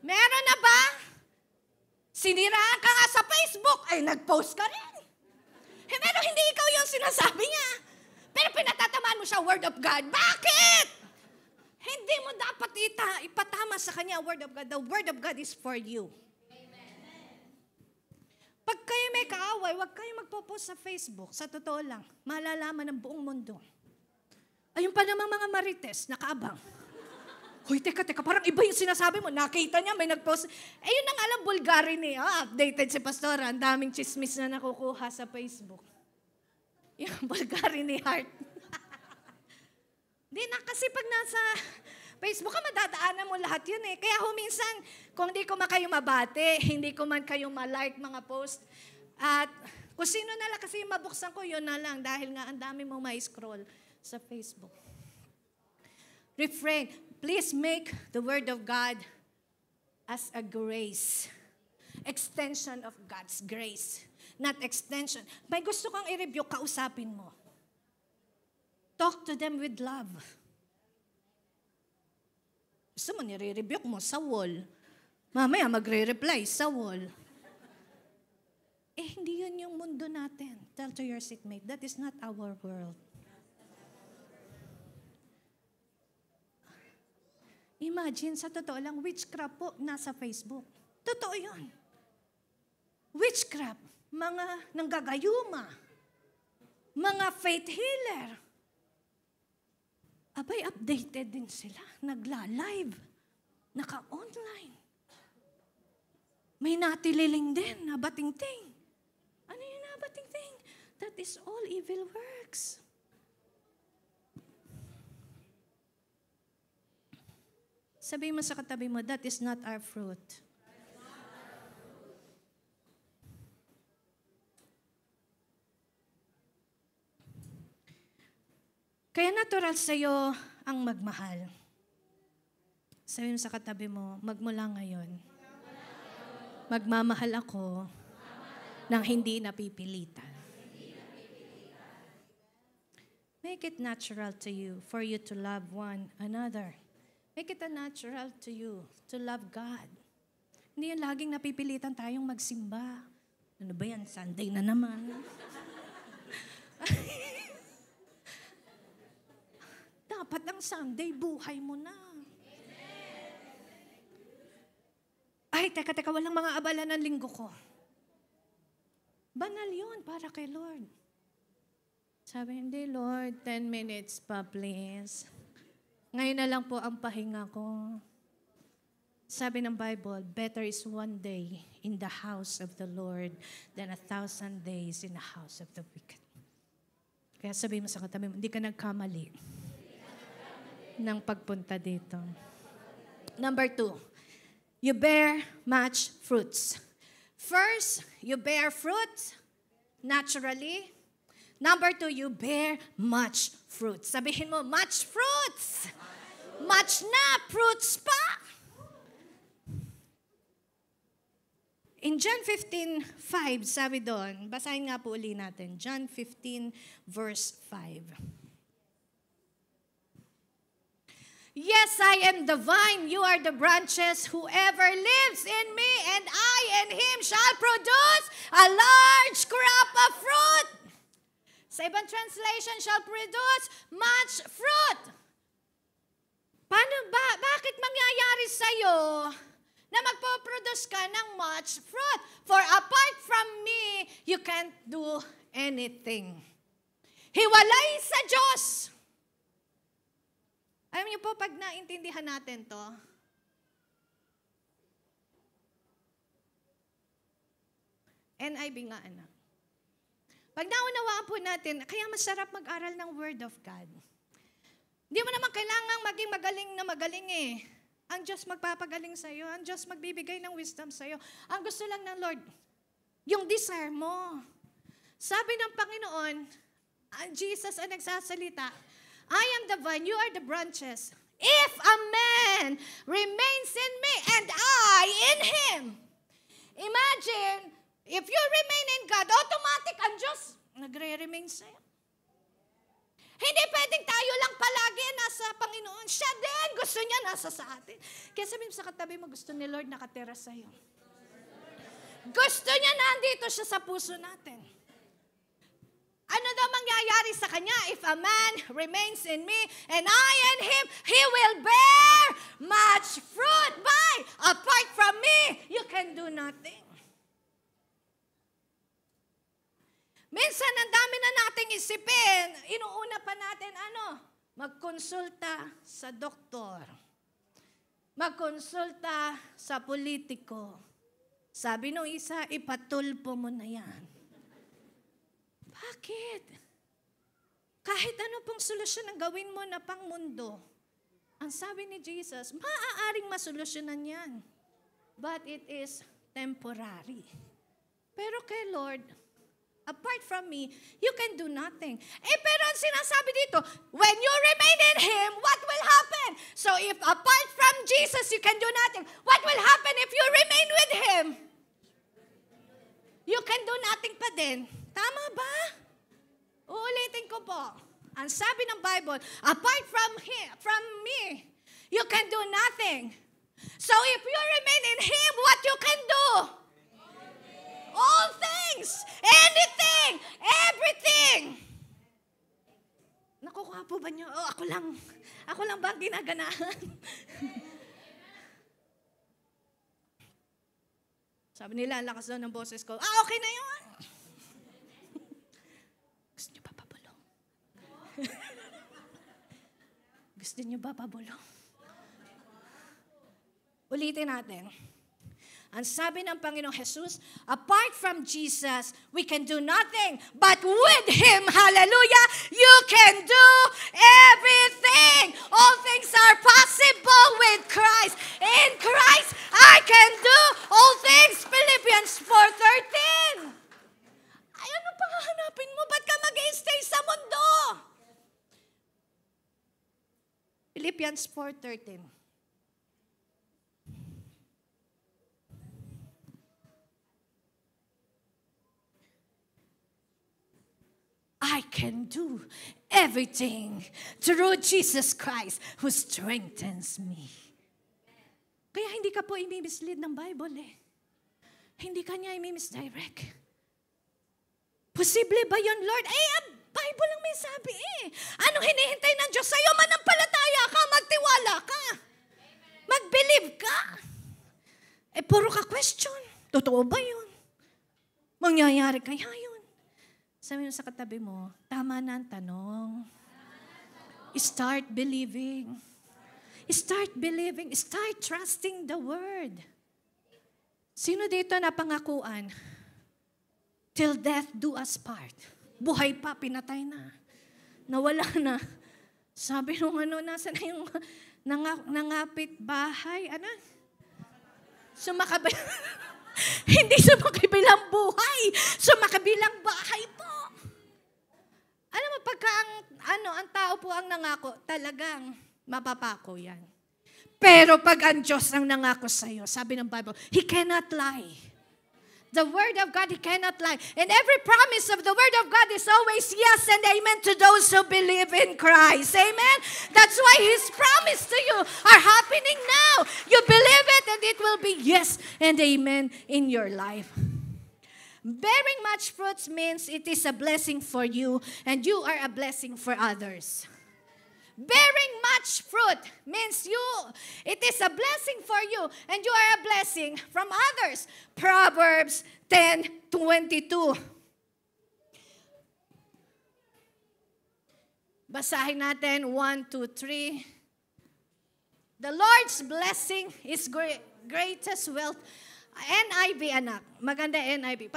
Meron na ba? Siniraan ka nga sa Facebook, ay nag-post ka rin. Pero hindi ikaw yung sinasabi niya. Pero pinatatamaan mo siya, word of God. Bakit? Hindi mo dapat ipatama sa kanya, word of God. The word of God is for you. Pag kayo may kaaway, huwag kayo magpo-post sa Facebook. Sa totoo lang, malalaman ng buong mundo. Ayun pa naman mga marites, nakaabang. Hoy, teka, parang iba yung sinasabi mo. Nakita niya, may nag-post. Yun ang alam, Bulgari updated si Pastora. Ang daming chismis na nakukuha sa Facebook. Yung Bulgari ni Heart. Di na, kasi pag nasa Facebook ka, madadaanan mo lahat yun eh. Kaya minsan, kung hindi ko man kayo mabate, hindi ko man kayo ma-like mga post, at kung sino na lang, kasi mabuksan ko, yun na lang. Dahil nga, ang dami mong ma-scroll sa Facebook. Refrain. Please make the Word of God as a grace. Extension of God's grace. Not extension. May gusto kang i-review, kausapin mo. Talk to them with love. Gusto mo, nire-review mo sa wall. Mamaya magre-reply sa wall. Hindi yun yung mundo natin. Tell to your seatmate, that is not our world. Imagine, sa totoo lang, witchcraft po nasa Facebook. Totoo yun. Witchcraft, mga nanggagayuma, mga faith healer. Abay, updated din sila. Nagla-live, naka-online. May natililing din, nabatingting. Ano yung nabatingting? That is all evil works. Sabi mo sa katabi mo, that is not our fruit. Kaya natural sa'yo ang magmahal. Sabi mo sa katabi mo, magmula ngayon, magmamahal ako ng hindi napipilitan. Make it natural to you for you to love one another. Make it a natural to you to love God. Hindi yan laging napipilitan tayong magsimba. Ano ba yan? Sunday na naman. Dapat ang Sunday, buhay mo na. Ay, teka, walang mga abala ng linggo ko. Banal yun para kay Lord. Sabi, hindi Lord, 10 minutes pa please. Ngayon na lang po ang pahinga ko. Sabi ng Bible, better is one day in the house of the Lord than 1,000 days in the house of the wicked. Kaya sabi mo sa katabi mo, hindi ka nagkamali ng pagpunta dito. Number 2, you bear much fruits. First, you bear fruit naturally. Number 2, you bear much fruits. Sabihin mo, much fruits. Much na, fruits pa. In John 15:5, sabi doon, basahin nga po uli natin. John 15, verse 5. Yes, I am the vine, you are the branches. Whoever lives in me and I in him shall produce a large crop of fruit. Sa ibang translation, shall produce much fruit. Paano ba? Bakit mangyayari sa'yo na magpo-produce ka ng much fruit? For apart from me, you can't do anything. Hiwalay sa Diyos. Alam niyo po, pag naintindihan natin to, NIV nga anak. Pag naunawaan po natin, kaya masarap mag-aral ng Word of God. Hindi mo naman kailangang maging magaling eh. Ang Diyos magpapagaling sa'yo. Ang Diyos magbibigay ng wisdom sa'yo. Ang gusto lang ng Lord, yung desire mo. Sabi ng Panginoon, ang Jesus ang nagsasalita, I am the vine, you are the branches. If a man remains in me and I in him. Imagine, if you remain in God, automatic ang Diyos nagre-remain sa'yo. Hindi pwedeng tayo lang palagi nasa Panginoon. Siya din, gusto niya nasa sa atin. Kaya sabihin mo sa katabi mo, gusto ni Lord nakatira sa'yo. Gusto niya nandito siya sa puso natin. Ano daw mangyayari sa kanya? If a man remains in me and I in him, he will bear much fruit. Why? Apart from me, you can do nothing. Minsan, ang dami na nating isipin, inuuna pa natin magkonsulta sa doktor. Magkonsulta sa politiko. Sabi nung isa, ipatulpo mo na yan. Bakit? Kahit ano pong solusyon ang gawin mo na pang mundo, ang sabi ni Jesus, maaaring masolusyonan yan. But it is temporary. Pero kay Lord, apart from me, you can do nothing. Pero ang sinasabi dito, when you remain in Him, what will happen? So if apart from Jesus, you can do nothing, what will happen if you remain with Him? You can do nothing pa din. Tama ba? Uulitin ko po. Ang sabi ng Bible, apart from me, you can do nothing. So if you remain in Him, what you can do? All things, anything, everything. Nakukuha po ba niyo? Ako lang ba ang ginaganahan? Sabi nila, ang lakas daw ng boses ko. Okay na yun. Gusto niyo ba pabulong? Gusto niyo ba pabulong? Ulitin natin. Ang sabi ng Panginoong Jesus, apart from Jesus, we can do nothing. But with Him, hallelujah, you can do everything. All things are possible with Christ. In Christ, I can do all things. Philippians 4:13. Ay, ano pa hahanapin mo? Ba't ka mag-i-stay sa mundo? Philippians 4:13. I can do everything through Jesus Christ who strengthens me. Kaya hindi ka po i-mislead ng Bible eh. Hindi ka niya i-misdirect. Posible ba yun, Lord? Bible lang may sabi eh. Anong hinihintay ng Diyos sa'yo? Manampalataya ka, magtiwala ka. Mag-believe ka. Puro ka question. Totoo ba yun? Mangyayari kaya yun? Sabi mo sa katabi mo, tama na ang tanong. Start believing. Start believing. Start trusting the Word. Sino dito na pangakuan? Till death do us part. Buhay pa, pinatay na. Nawala na. Sabi nung nasa na yung nangapit bahay? Sumakabay. Hindi sumakabilang buhay. Sumakabilang bahay po. Alam mo, pagka ang tao po ang nangako, talagang mapapako yan. Pero pag ang Diyos ang nangako sa'yo, sabi ng Bible, He cannot lie. The Word of God, He cannot lie. And every promise of the Word of God is always yes and amen to those who believe in Christ. Amen? That's why His promise to you are happening now. You believe it and it will be yes and amen in your life. Bearing much fruits means it is a blessing for you and you are a blessing for others. Bearing much fruit means it is a blessing for you and you are a blessing from others. Proverbs 10:22. Basahin natin 1, 2, 3. The Lord's blessing is greatest wealth. NIV, anak. Maganda NIV.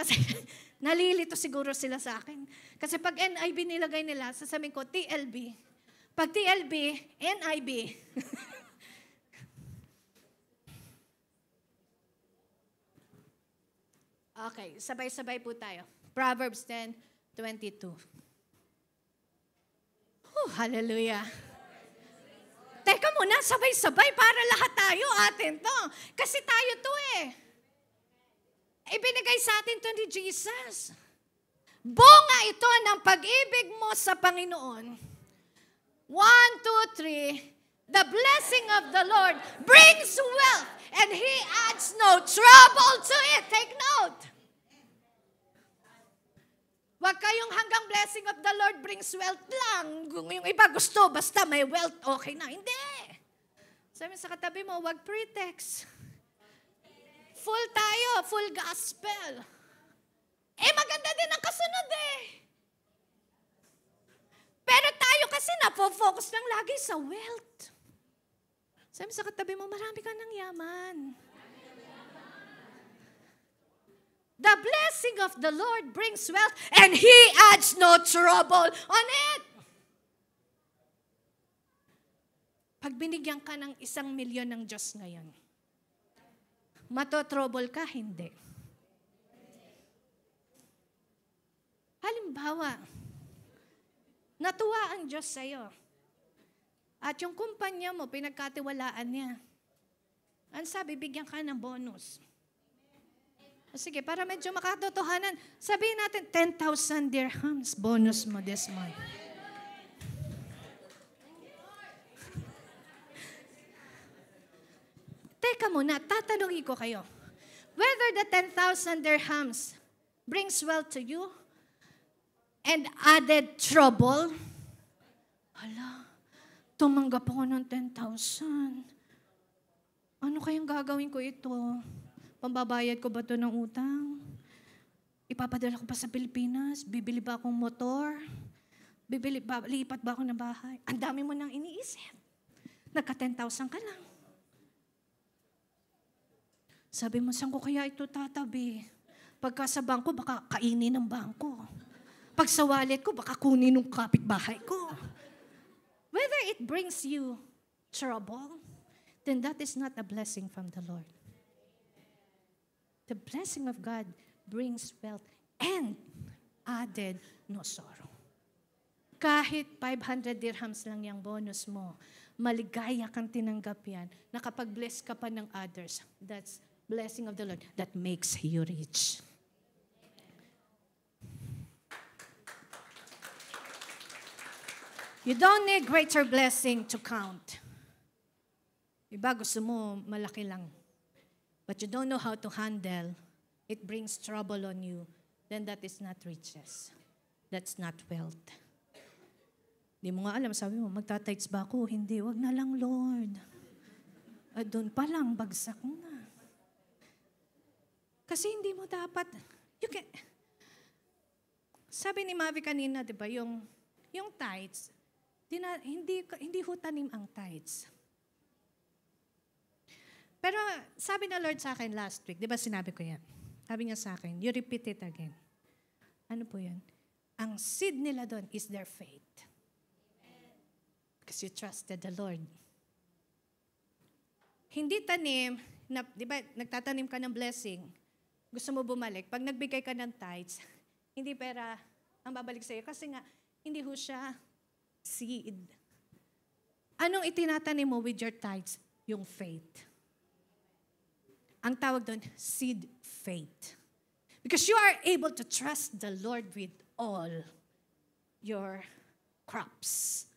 Nalilito siguro sila sa akin. Kasi pag NIV nilagay nila, sasabihin ko, TLB. Pag TLB, NIV. Okay, sabay-sabay po tayo. Proverbs 10:22. Hallelujah. Teka muna, sabay-sabay para lahat tayo atin to. Kasi tayo to eh. Ibinigay sa atin to ni Jesus. Bunga ito ng pag-ibig mo sa Panginoon. 1, 2, 3. The blessing of the Lord brings wealth and He adds no trouble to it. Take note. Huwag kayong hanggang blessing of the Lord brings wealth lang. Kung yung iba gusto, basta may wealth, okay na. Hindi. Sabi sa katabi mo, huwag pretext. Full tayo, full gospel. Maganda din ang kasunod eh. Pero tayo kasi napofocus lang lagi sa wealth. Sabi sa katabi mo, marami ka ng yaman. The blessing of the Lord brings wealth and He adds no trouble on it. Pag binigyan ka ng 1 milyon ng Diyos ngayon, matotrouble ka? Hindi. Halimbawa, natuwa ang Diyos sa'yo. At yung kumpanya mo, pinagkatiwalaan niya. Ang sabi, bigyan ka ng bonus. O sige, para medyo makatotohanan, sabihin natin 10,000 dirhams bonus mo this month. Teka muna, tatanungin ko kayo. Whether the 10,000 dirhams brings wealth to you and added trouble, tumanggap ako ng 10,000. Ano kayang gagawin ko ito? Pambabayad ko ba ito ng utang? Ipapadala ko pa sa Pilipinas? Bibili ba akong motor? Lipat ba ako ng bahay? Ang dami mo nang iniisip. Nagka 10,000 ka lang. Sabi mo, saan ko kaya ito tatabi? Pagka sa bangko, baka kainin ng bangko. Pag sa wallet ko, baka kunin ng kapitbahay ko. Whether it brings you trouble, then that is not a blessing from the Lord. The blessing of God brings wealth and added no sorrow. Kahit 500 dirhams lang yung bonus mo, maligaya kang tinanggap yan, nakapag-bless ka pa ng others. That's blessing of the Lord that makes you rich. You don't need greater blessing to count. Iba gusto mo malaki lang. But you don't know how to handle, it brings trouble on you, then that is not riches. That's not wealth. Di mo nga alam, sabi mo, magtatights ba ako? Hindi, wag na lang, Lord. At doon pa lang, bagsak na. Kasi hindi mo dapat, sabi ni Mavi kanina, di ba, yung tithes, hindi ho tanim ang tithes. Pero sabi na Lord sa akin last week, di ba sinabi ko yan? Sabi niya sa akin, you repeat it again. Ano po yan? Ang seed nila doon is their faith. Because you trusted the Lord. Hindi tanim, di ba nagtatanim ka ng blessing, gusto mo bumalik, pag nagbigay ka ng tithes, hindi pera ang babalik sa'yo kasi nga, hindi ho siya seed. Anong itinatanim mo with your tithes? Yung faith. Ang tawag doon, seed faith. Because you are able to trust the Lord with all your crops.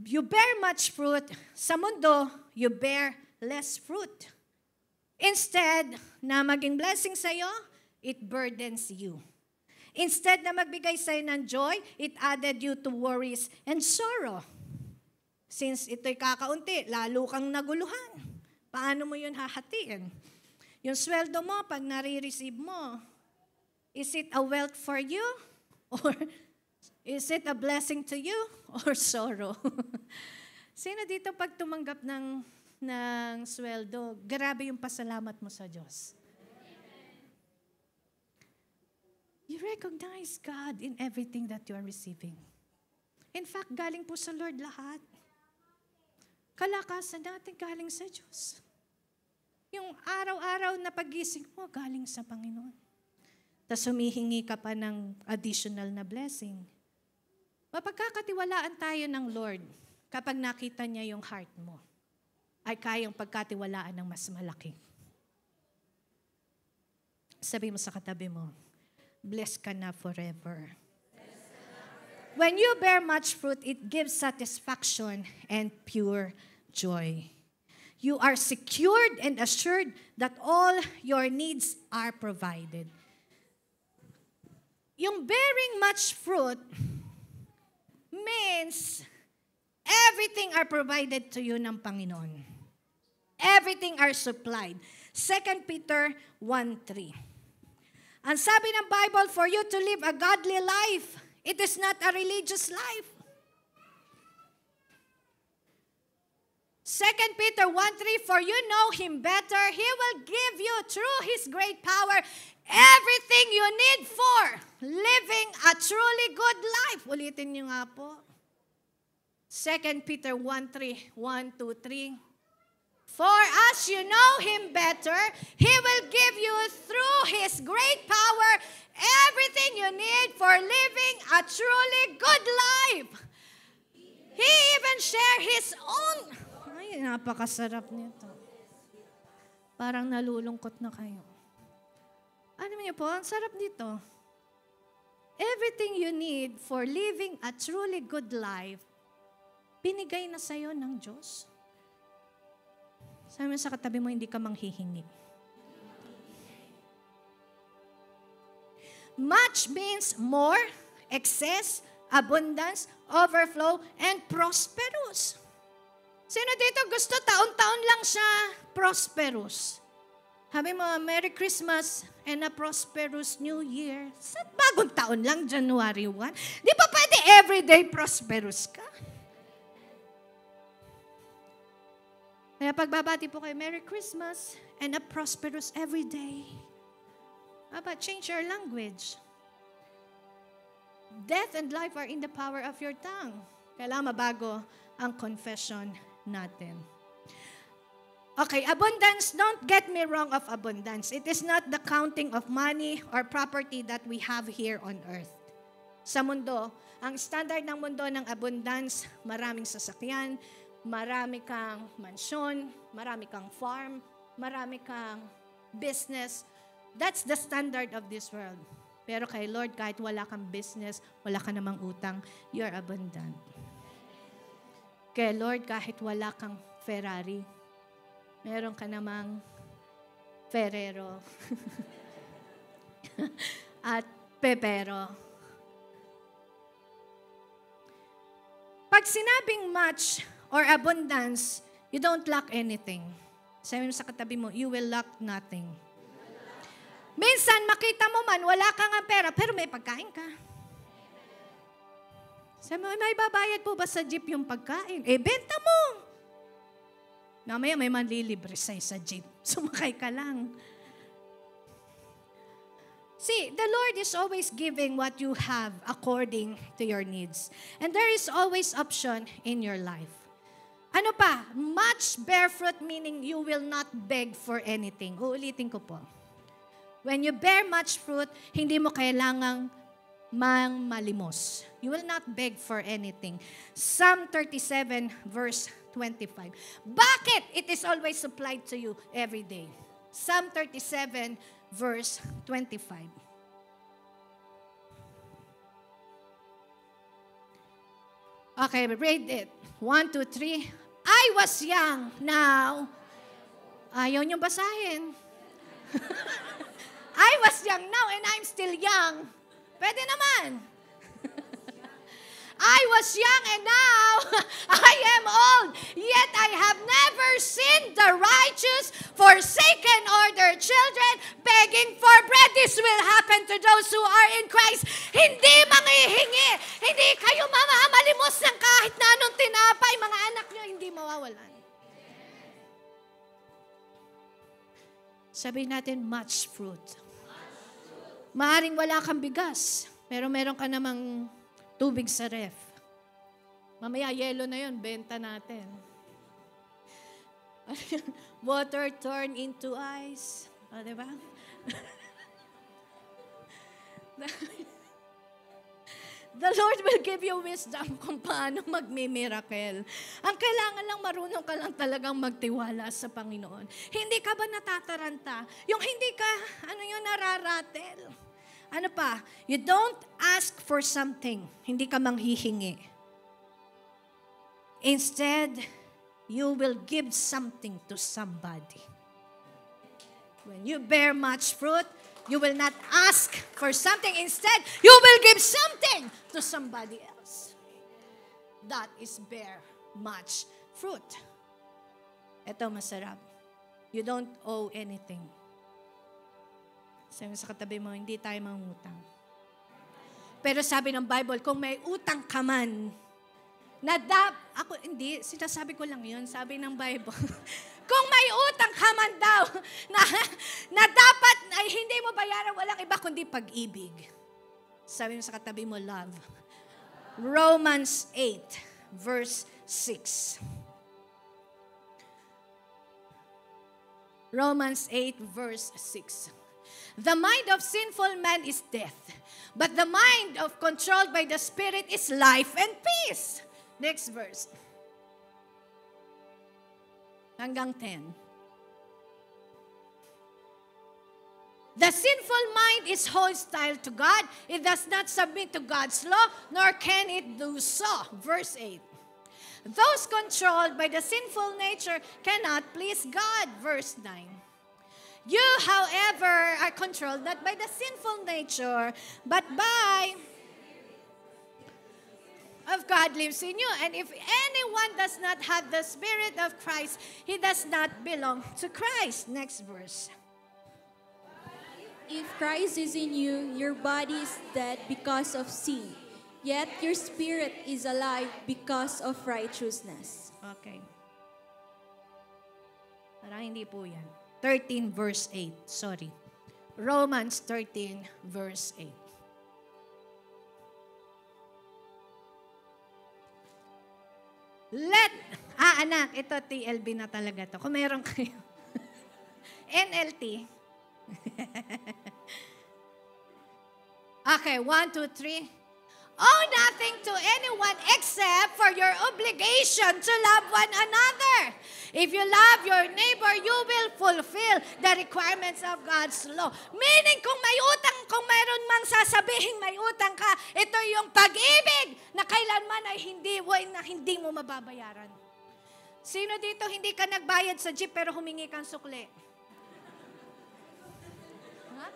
You bear much fruit. Sa mundo, you bear less fruit. Instead na maging blessing sa'yo, it burdens you. Instead na magbigay sa'yo ng joy, it added you to worries and sorrow. Since ito'y kakaunti, lalo kang naguluhan. Paano mo yun hahatiin? Yung sweldo mo, pag nare-receive mo, is it a wealth for you? Or is it a blessing to you? Or sorrow? Sino dito pag tumanggap ng sweldo, grabe yung pasalamat mo sa Diyos? You recognize God in everything that you are receiving. In fact, galing po sa Lord lahat. Kalakasan natin galing sa Diyos. Yung araw-araw na pagising mo, galing sa Panginoon. Tapos humihingi ka pa ng additional na blessing. Mapagkakatiwalaan tayo ng Lord kapag nakita niya yung heart mo. Ay kayang pagkatiwalaan ng mas malaki. Sabi mo sa katabi mo, blessed ka na forever. When you bear much fruit, it gives satisfaction and pure joy. You are secured and assured that all your needs are provided. Yung bearing much fruit means everything are provided to you ng Panginoon. Everything are supplied. 2 Peter 1:3. Ang sabi ng Bible, for you to live a godly life, it is not a religious life. 2 Peter 1:3, for you know Him better. He will give you through His great power everything you need for living a truly good life. Ulitin niyo nga po. 2 Peter 1:3, 1, 2, 3. For as you know Him better, He will give you through His great power everything you need for living a truly good life. He even shared His own. Ay, napakasarap nito. Parang nalulungkot na kayo. Ano niyo po, ang sarap nito. Everything you need for living a truly good life, binigay na sa'yo ng Diyos. Sabi mo sa katabi mo, hindi ka manghihingi. Much means more, excess, abundance, overflow, and prosperous. Sino dito gusto taon-taon lang siya prosperous? Sabi mo, Merry Christmas and a prosperous New Year. Sa bagong taon lang, January 1. Di ba pwede everyday prosperous ka? Kaya pagbabati po kayo, Merry Christmas and a prosperous everyday. How about change your language? Death and life are in the power of your tongue. Kailangan mabago ang confession natin. Okay, abundance, don't get me wrong of abundance. It is not the counting of money or property that we have here on earth. Sa mundo, ang standard ng mundo ng abundance, maraming sasakyan, marami kang mansyon, marami kang farm, marami kang business. That's the standard of this world. Pero kay Lord, kahit wala kang business, wala ka namang utang, you're abundant. Kay Lord, kahit wala kang Ferrari, meron ka namang Ferrero at Pepero. Pag sinabing much or abundance, you don't lack anything. Sabi mo sa katabi mo, you will lack nothing. Minsan, makita mo man, wala ka nga pera, pero may pagkain ka. Sabi mo, may babayad po ba sa jeep yung pagkain? Benta mo. Mamaya may manlilibre sa'yo sa jeep. Sumakay ka lang. See, the Lord is always giving what you have according to your needs. And there is always option in your life. Ano pa? Much bear fruit, meaning you will not beg for anything. Uulitin ko po. When you bear much fruit, hindi mo kailangang malimos. You will not beg for anything. Psalm 37 verse 25. Bakit it is always supplied to you every day? Psalm 37 verse 25. Okay, read it. 1, 2, 3. I was young, now. Ayaw niyong basahin. I was young now and I'm still young. Pwede naman. I was young and now I am old. Yet I have never seen the righteous forsaken or their children begging for bread. This will happen to those who are in Christ. Hindi manghihingi. Hindi kayo mamamalimos ng kahit na anong tinapay. Mga anak nyo hindi mawawalan. Sabihin natin, much fruit. Maaring wala kang bigas, pero meron ka namang tubig sa ref. Mamaya, yelo na yun, benta natin. Water turn into ice. O, diba? The Lord will give you wisdom kung paano magmi-miracle. Ang kailangan lang, marunong ka lang talagang magtiwala sa Panginoon. Hindi ka ba natataranta? Yung hindi ka, nararatel. Ano pa? You don't ask for something. Hindi ka manghihingi. Instead, you will give something to somebody. When you bear much fruit, you will not ask for something. Instead, you will give something to somebody else. That is bear much fruit. Ito masarap. You don't owe anything. Sabi sa katabi mo, hindi tayo mangutang. Pero sabi ng Bible, kung may utang ka man, ako hindi, sinasabi ko lang yun, sabi ng Bible. Kung may utang ka man daw, na dapat ay hindi mo bayaran, walang iba kundi pag-ibig. Sabi mo sa katabi mo, love. Romans 8, verse 6. Romans 8, verse 6. The mind of sinful man is death, but the mind of controlled by the Spirit is life and peace. Next verse. Hanggang 10. The sinful mind is hostile to God. It does not submit to God's law, nor can it do so. Verse 8. Those controlled by the sinful nature cannot please God. Verse 9. You, however, are controlled not by the sinful nature, but by of God lives in you. And if anyone does not have the Spirit of Christ, he does not belong to Christ. Next verse. If Christ is in you, your body is dead because of sin, yet your spirit is alive because of righteousness. Okay. Parang hindi po yan. 13 verse 8. Sorry. Romans 13 verse 8. Anak, ito TLB na talaga to. Kung meron kayo. NLT. Okay, 1, 2, 3. Owe nothing to anyone except for your obligation to love one another. If you love your neighbor, you will fulfill the requirements of God's law. Meaning, kung may utang, kung mayroon mang sasabihin may utang ka, ito yung pag-ibig na kailanman ay hindi mo mababayaran. Sino dito hindi ka nagbayad sa jeep pero humingi kang sukli? Ha?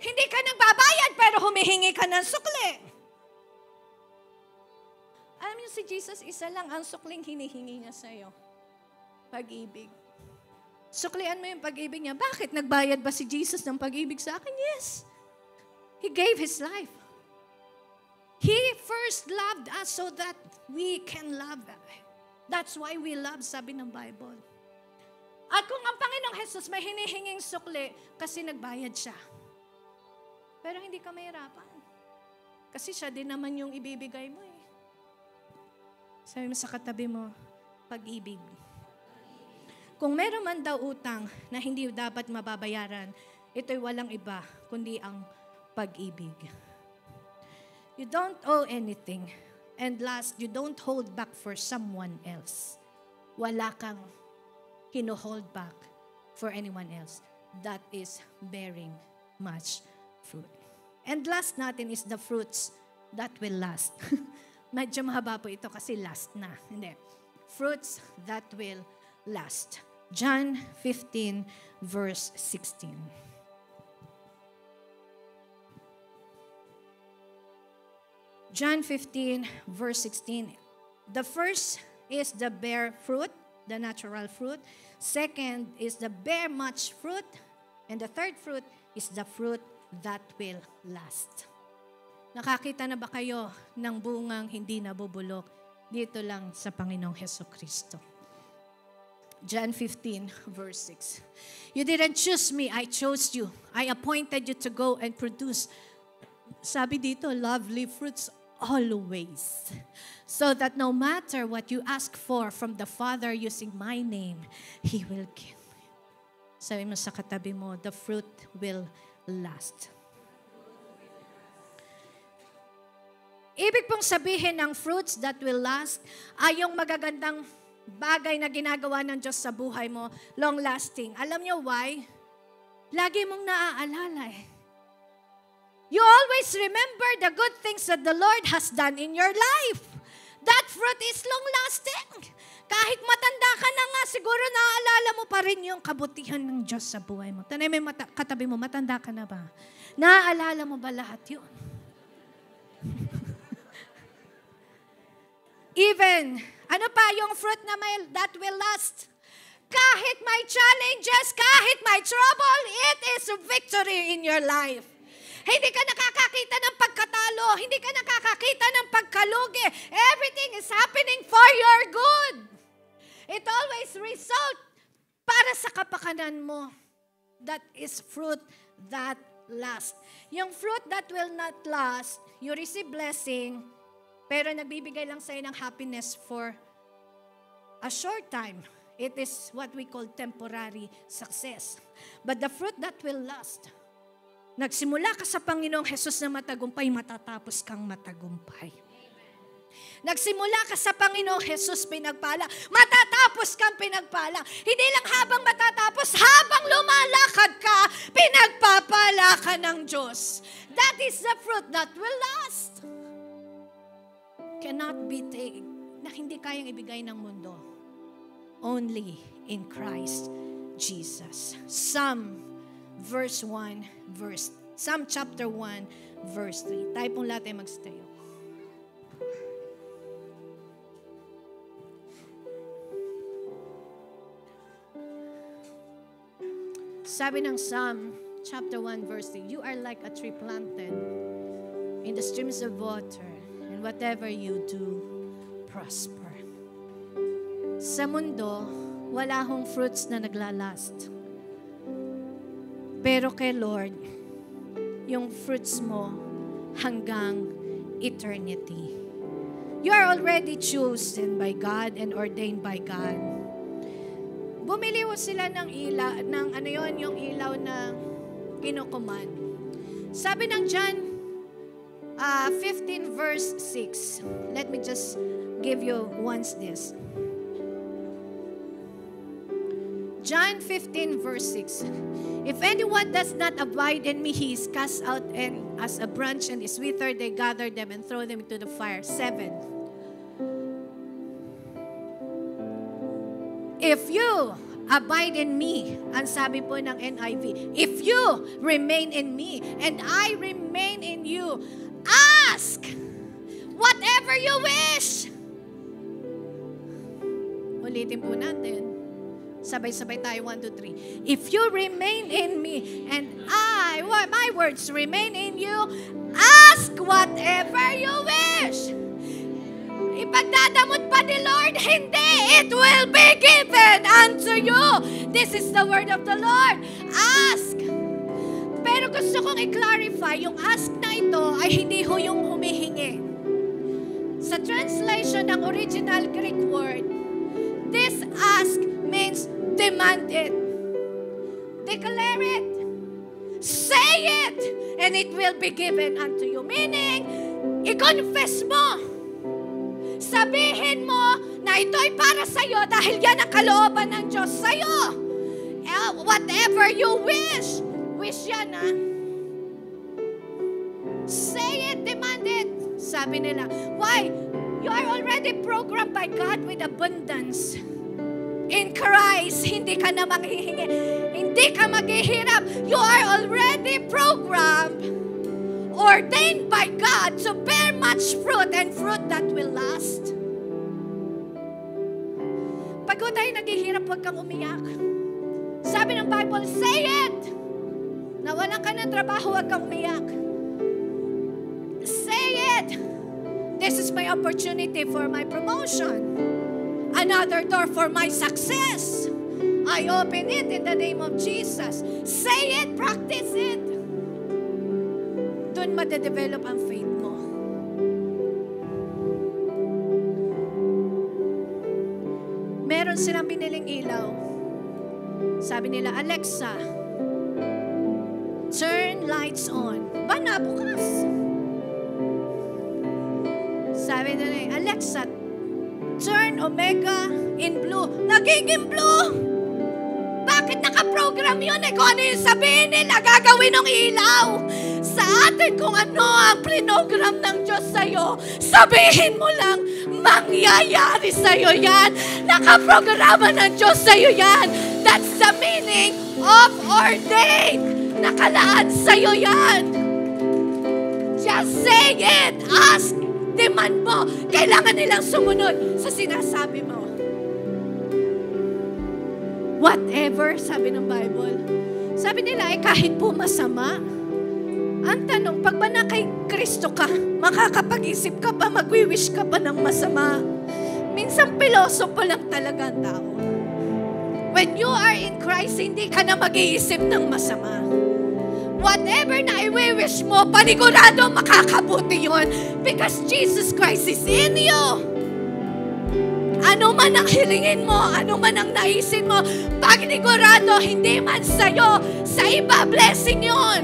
Hindi ka nagbabayad pero humihingi ka ng sukli. Alam niyo si Jesus, isa lang ang sukling hinihingi niya sa'yo. Pag-ibig. Suklian mo yung pag-ibig niya. Bakit? Nagbayad ba si Jesus ng pag-ibig sa akin? Yes. He gave His life. He first loved us so that we can love. That's why we love, sabi ng Bible. At kung ang Panginoong Jesus may hinihinging sukli, kasi nagbayad siya. Pero hindi ka mahirapan. Kasi siya din naman yung ibibigay mo eh. Sabi mo sa katabi mo, pag-ibig. Kung meron man daw utang na hindi dapat mababayaran, ito'y walang iba kundi ang pag-ibig. You don't owe anything. And last, you don't hold back for someone else. Wala kang hino-hold back for anyone else. That is bearing much fruit. And last natin is the fruits that will last. Medyo mahaba po ito kasi last na. Hindi. Fruits that will last. John 15 verse 16. John 15 verse 16. The first is the bear fruit, the natural fruit. Second is the bear much fruit. And the third fruit is the fruit that will last. Nakakita na ba kayo ng bungang hindi nabubulok dito lang sa Panginoong Hesukristo? John 15 verse 6. You didn't choose me, I chose you. I appointed you to go and produce, sabi dito, lovely fruits always. So that no matter what you ask for from the Father using my name, He will give. Sabi mo sa katabi mo, the fruit will last. Ibig pong sabihin ng fruits that will last ay yung magagandang bagay na ginagawa ng Diyos sa buhay mo, long-lasting. Alam niyo why? Lagi mong naaalala eh. You always remember the good things that the Lord has done in your life. That fruit is long-lasting. Kahit matanda ka na nga, siguro naaalala mo pa rin yung kabutihan ng Diyos sa buhay mo. Tanay mo katabi mo, matanda ka na ba? Naaalala mo ba lahat yun? Even, ano pa yung fruit na that will last? Kahit may challenges, kahit may trouble, it is a victory in your life. Hindi ka nakakakita ng pagkatalo. Hindi ka nakakakita ng pagkalugi. Everything is happening for your good. It always result para sa kapakanan mo. That is fruit that lasts. Yung fruit that will not last, you receive blessing, pero nagbibigay lang sa'yo ng happiness for a short time. It is what we call temporary success. But the fruit that will last, nagsimula ka sa Panginoong Jesus na matagumpay, matatapos kang matagumpay. Nagsimula ka sa Panginoong Jesus pinagpala, matatapos kang pinagpala. Hindi lang habang matatapos, habang lumalakad ka, pinagpapala ka ng Diyos. That is the fruit that will last. Cannot be taken, na hindi kayang ibigay ng mundo. Only in Christ Jesus. Psalm chapter 1, verse 3. Tayo pong lahat ay magstayo. Sabi ng Psalm chapter 1, verse 3, you are like a tree planted in the streams of water, and whatever you do, prosper. Sa mundo, wala hong fruits na naglalast. Pero kay Lord, yung fruits mo hanggang eternity. You are already chosen by God and ordained by God. Bumili ho sila ng ilaw, yung ilaw na kinukuman. Sabi ng John 15 verse 6. Let me just give you once this. John 15 verse 6. If anyone does not abide in me, he is cast out and as a branch and is withered, they gather them and throw them into the fire. 7. If you abide in me, ang sabi po ng NIV, if you remain in me and I remain in you, ask whatever you wish. Ulitin po natin. Sabay-sabay tayo, 1, 2, 3. If you remain in me and my words remain in you, ask whatever you wish. Ipagdadamot pa ni Lord, hindi. It will be given unto you. This is the word of the Lord. Ask. Pero gusto kong i-clarify, yung ask na ito ay hindi ho yung humihingi. Sa translation ng original Greek word, this ask means Demand it. Declare it. Say it. And it will be given unto you. Meaning, i-confess mo. Sabihin mo na ito'y para sa'yo dahil yan ang kalooban ng Diyos sa'yo. Whatever you wish. Wish yan, ha? Say it, demand it. Sabi nila, why? You are already programmed by God with abundance. In Christ, hindi ka na manghihingi. Hindi ka maghihirap. You are already programmed, ordained by God to bear much fruit and fruit that will last. Pag tayo naghihirap, huwag kang umiyak. Sabi ng Bible, say it! Nawalan ka ng trabaho, huwag kang umiyak. Say it! This is my opportunity for my promotion. Another door for my success. I open it in the name of Jesus. Say it, practice it. Doon madedevelop ang faith mo. Meron silang biniling ilaw. Sabi nila, Alexa, turn lights on. Ba, nabukas. Sabi nila, Alexa, turn Omega in blue. Nagiging blue. Bakit nakaprogram yun? Kung ano yung sabihin nila, gagawin ng ilaw. Sa atin, kung ano ang prinogram ng Diyos sa'yo, sabihin mo lang, mangyayari sa'yo yan. Nakaprograma ng Diyos sa'yo yan. That's the meaning of ordained. Nakalaan sa'yo yan. Just say it. Ask. Demand mo. Kailangan nilang sumunod sa sinasabi mo. Whatever, sabi ng Bible. Sabi nila, kahit po masama. Ang tanong, pag ba na kay Kristo ka, makakapag-isip ka ba, magwi-wish ka ba ng masama? Minsan pilosopo lang talaga ang tao. When you are in Christ, hindi ka na mag-iisip ng masama. Whatever na i-wish mo, panigurado makakabuti yun. Because Jesus Christ is in you. Ano man ang hilingin mo, ano man ang naisin mo, panigurado, hindi man sa'yo, sa iba, blessing yun.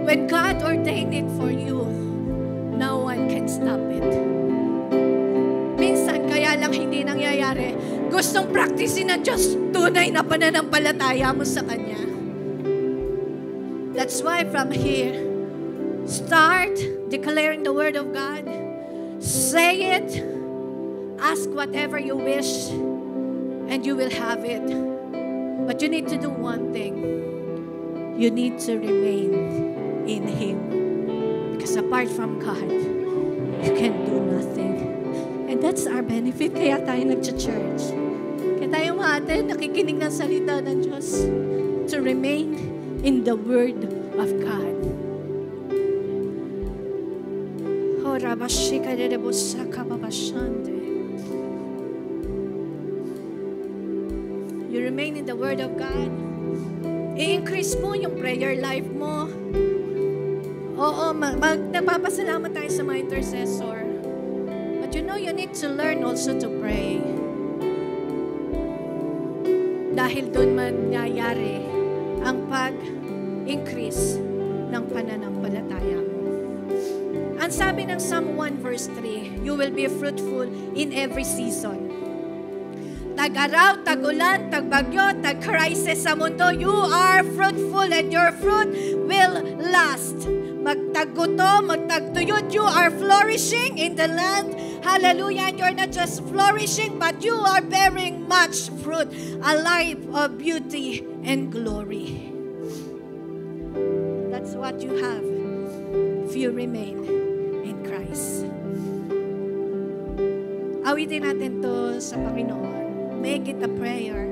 When God ordained it for you, no one can stop it. Minsan, kaya lang hindi nangyayari. Gustong practicein ng Diyos, tunay na pananampalataya mo sa Kanya. That's why from here, start declaring the Word of God. Say it. Ask whatever you wish, and you will have it. But you need to do one thing. You need to remain in Him. Because apart from God, you can do nothing. And that's our benefit. Kaya tayo nag-church. Kaya tayo mga ate, nakikinig ng salita ng Diyos to remain in the Word of God. You remain in the Word of God. I-increase mo yung prayer life mo. Oo, nagpapasalamat tayo sa mga intercessor. But you know, you need to learn also to pray. Dahil doon mangyayari ang pag-increase ng pananampalataya mo. Ang sabi ng Psalm 1 verse 3, you will be fruitful in every season. Tag-araw, tag-ulan, tag-bagyo, tag-crisis sa mundo, you are fruitful and your fruit will last. Magtagguto, magtagtuyot, you are flourishing in the land. Hallelujah. And you're not just flourishing, but you are bearing much fruit, a life of beauty and glory. That's what you have if you remain in Christ. Awitin natin to sa Panginoon. Make it a prayer.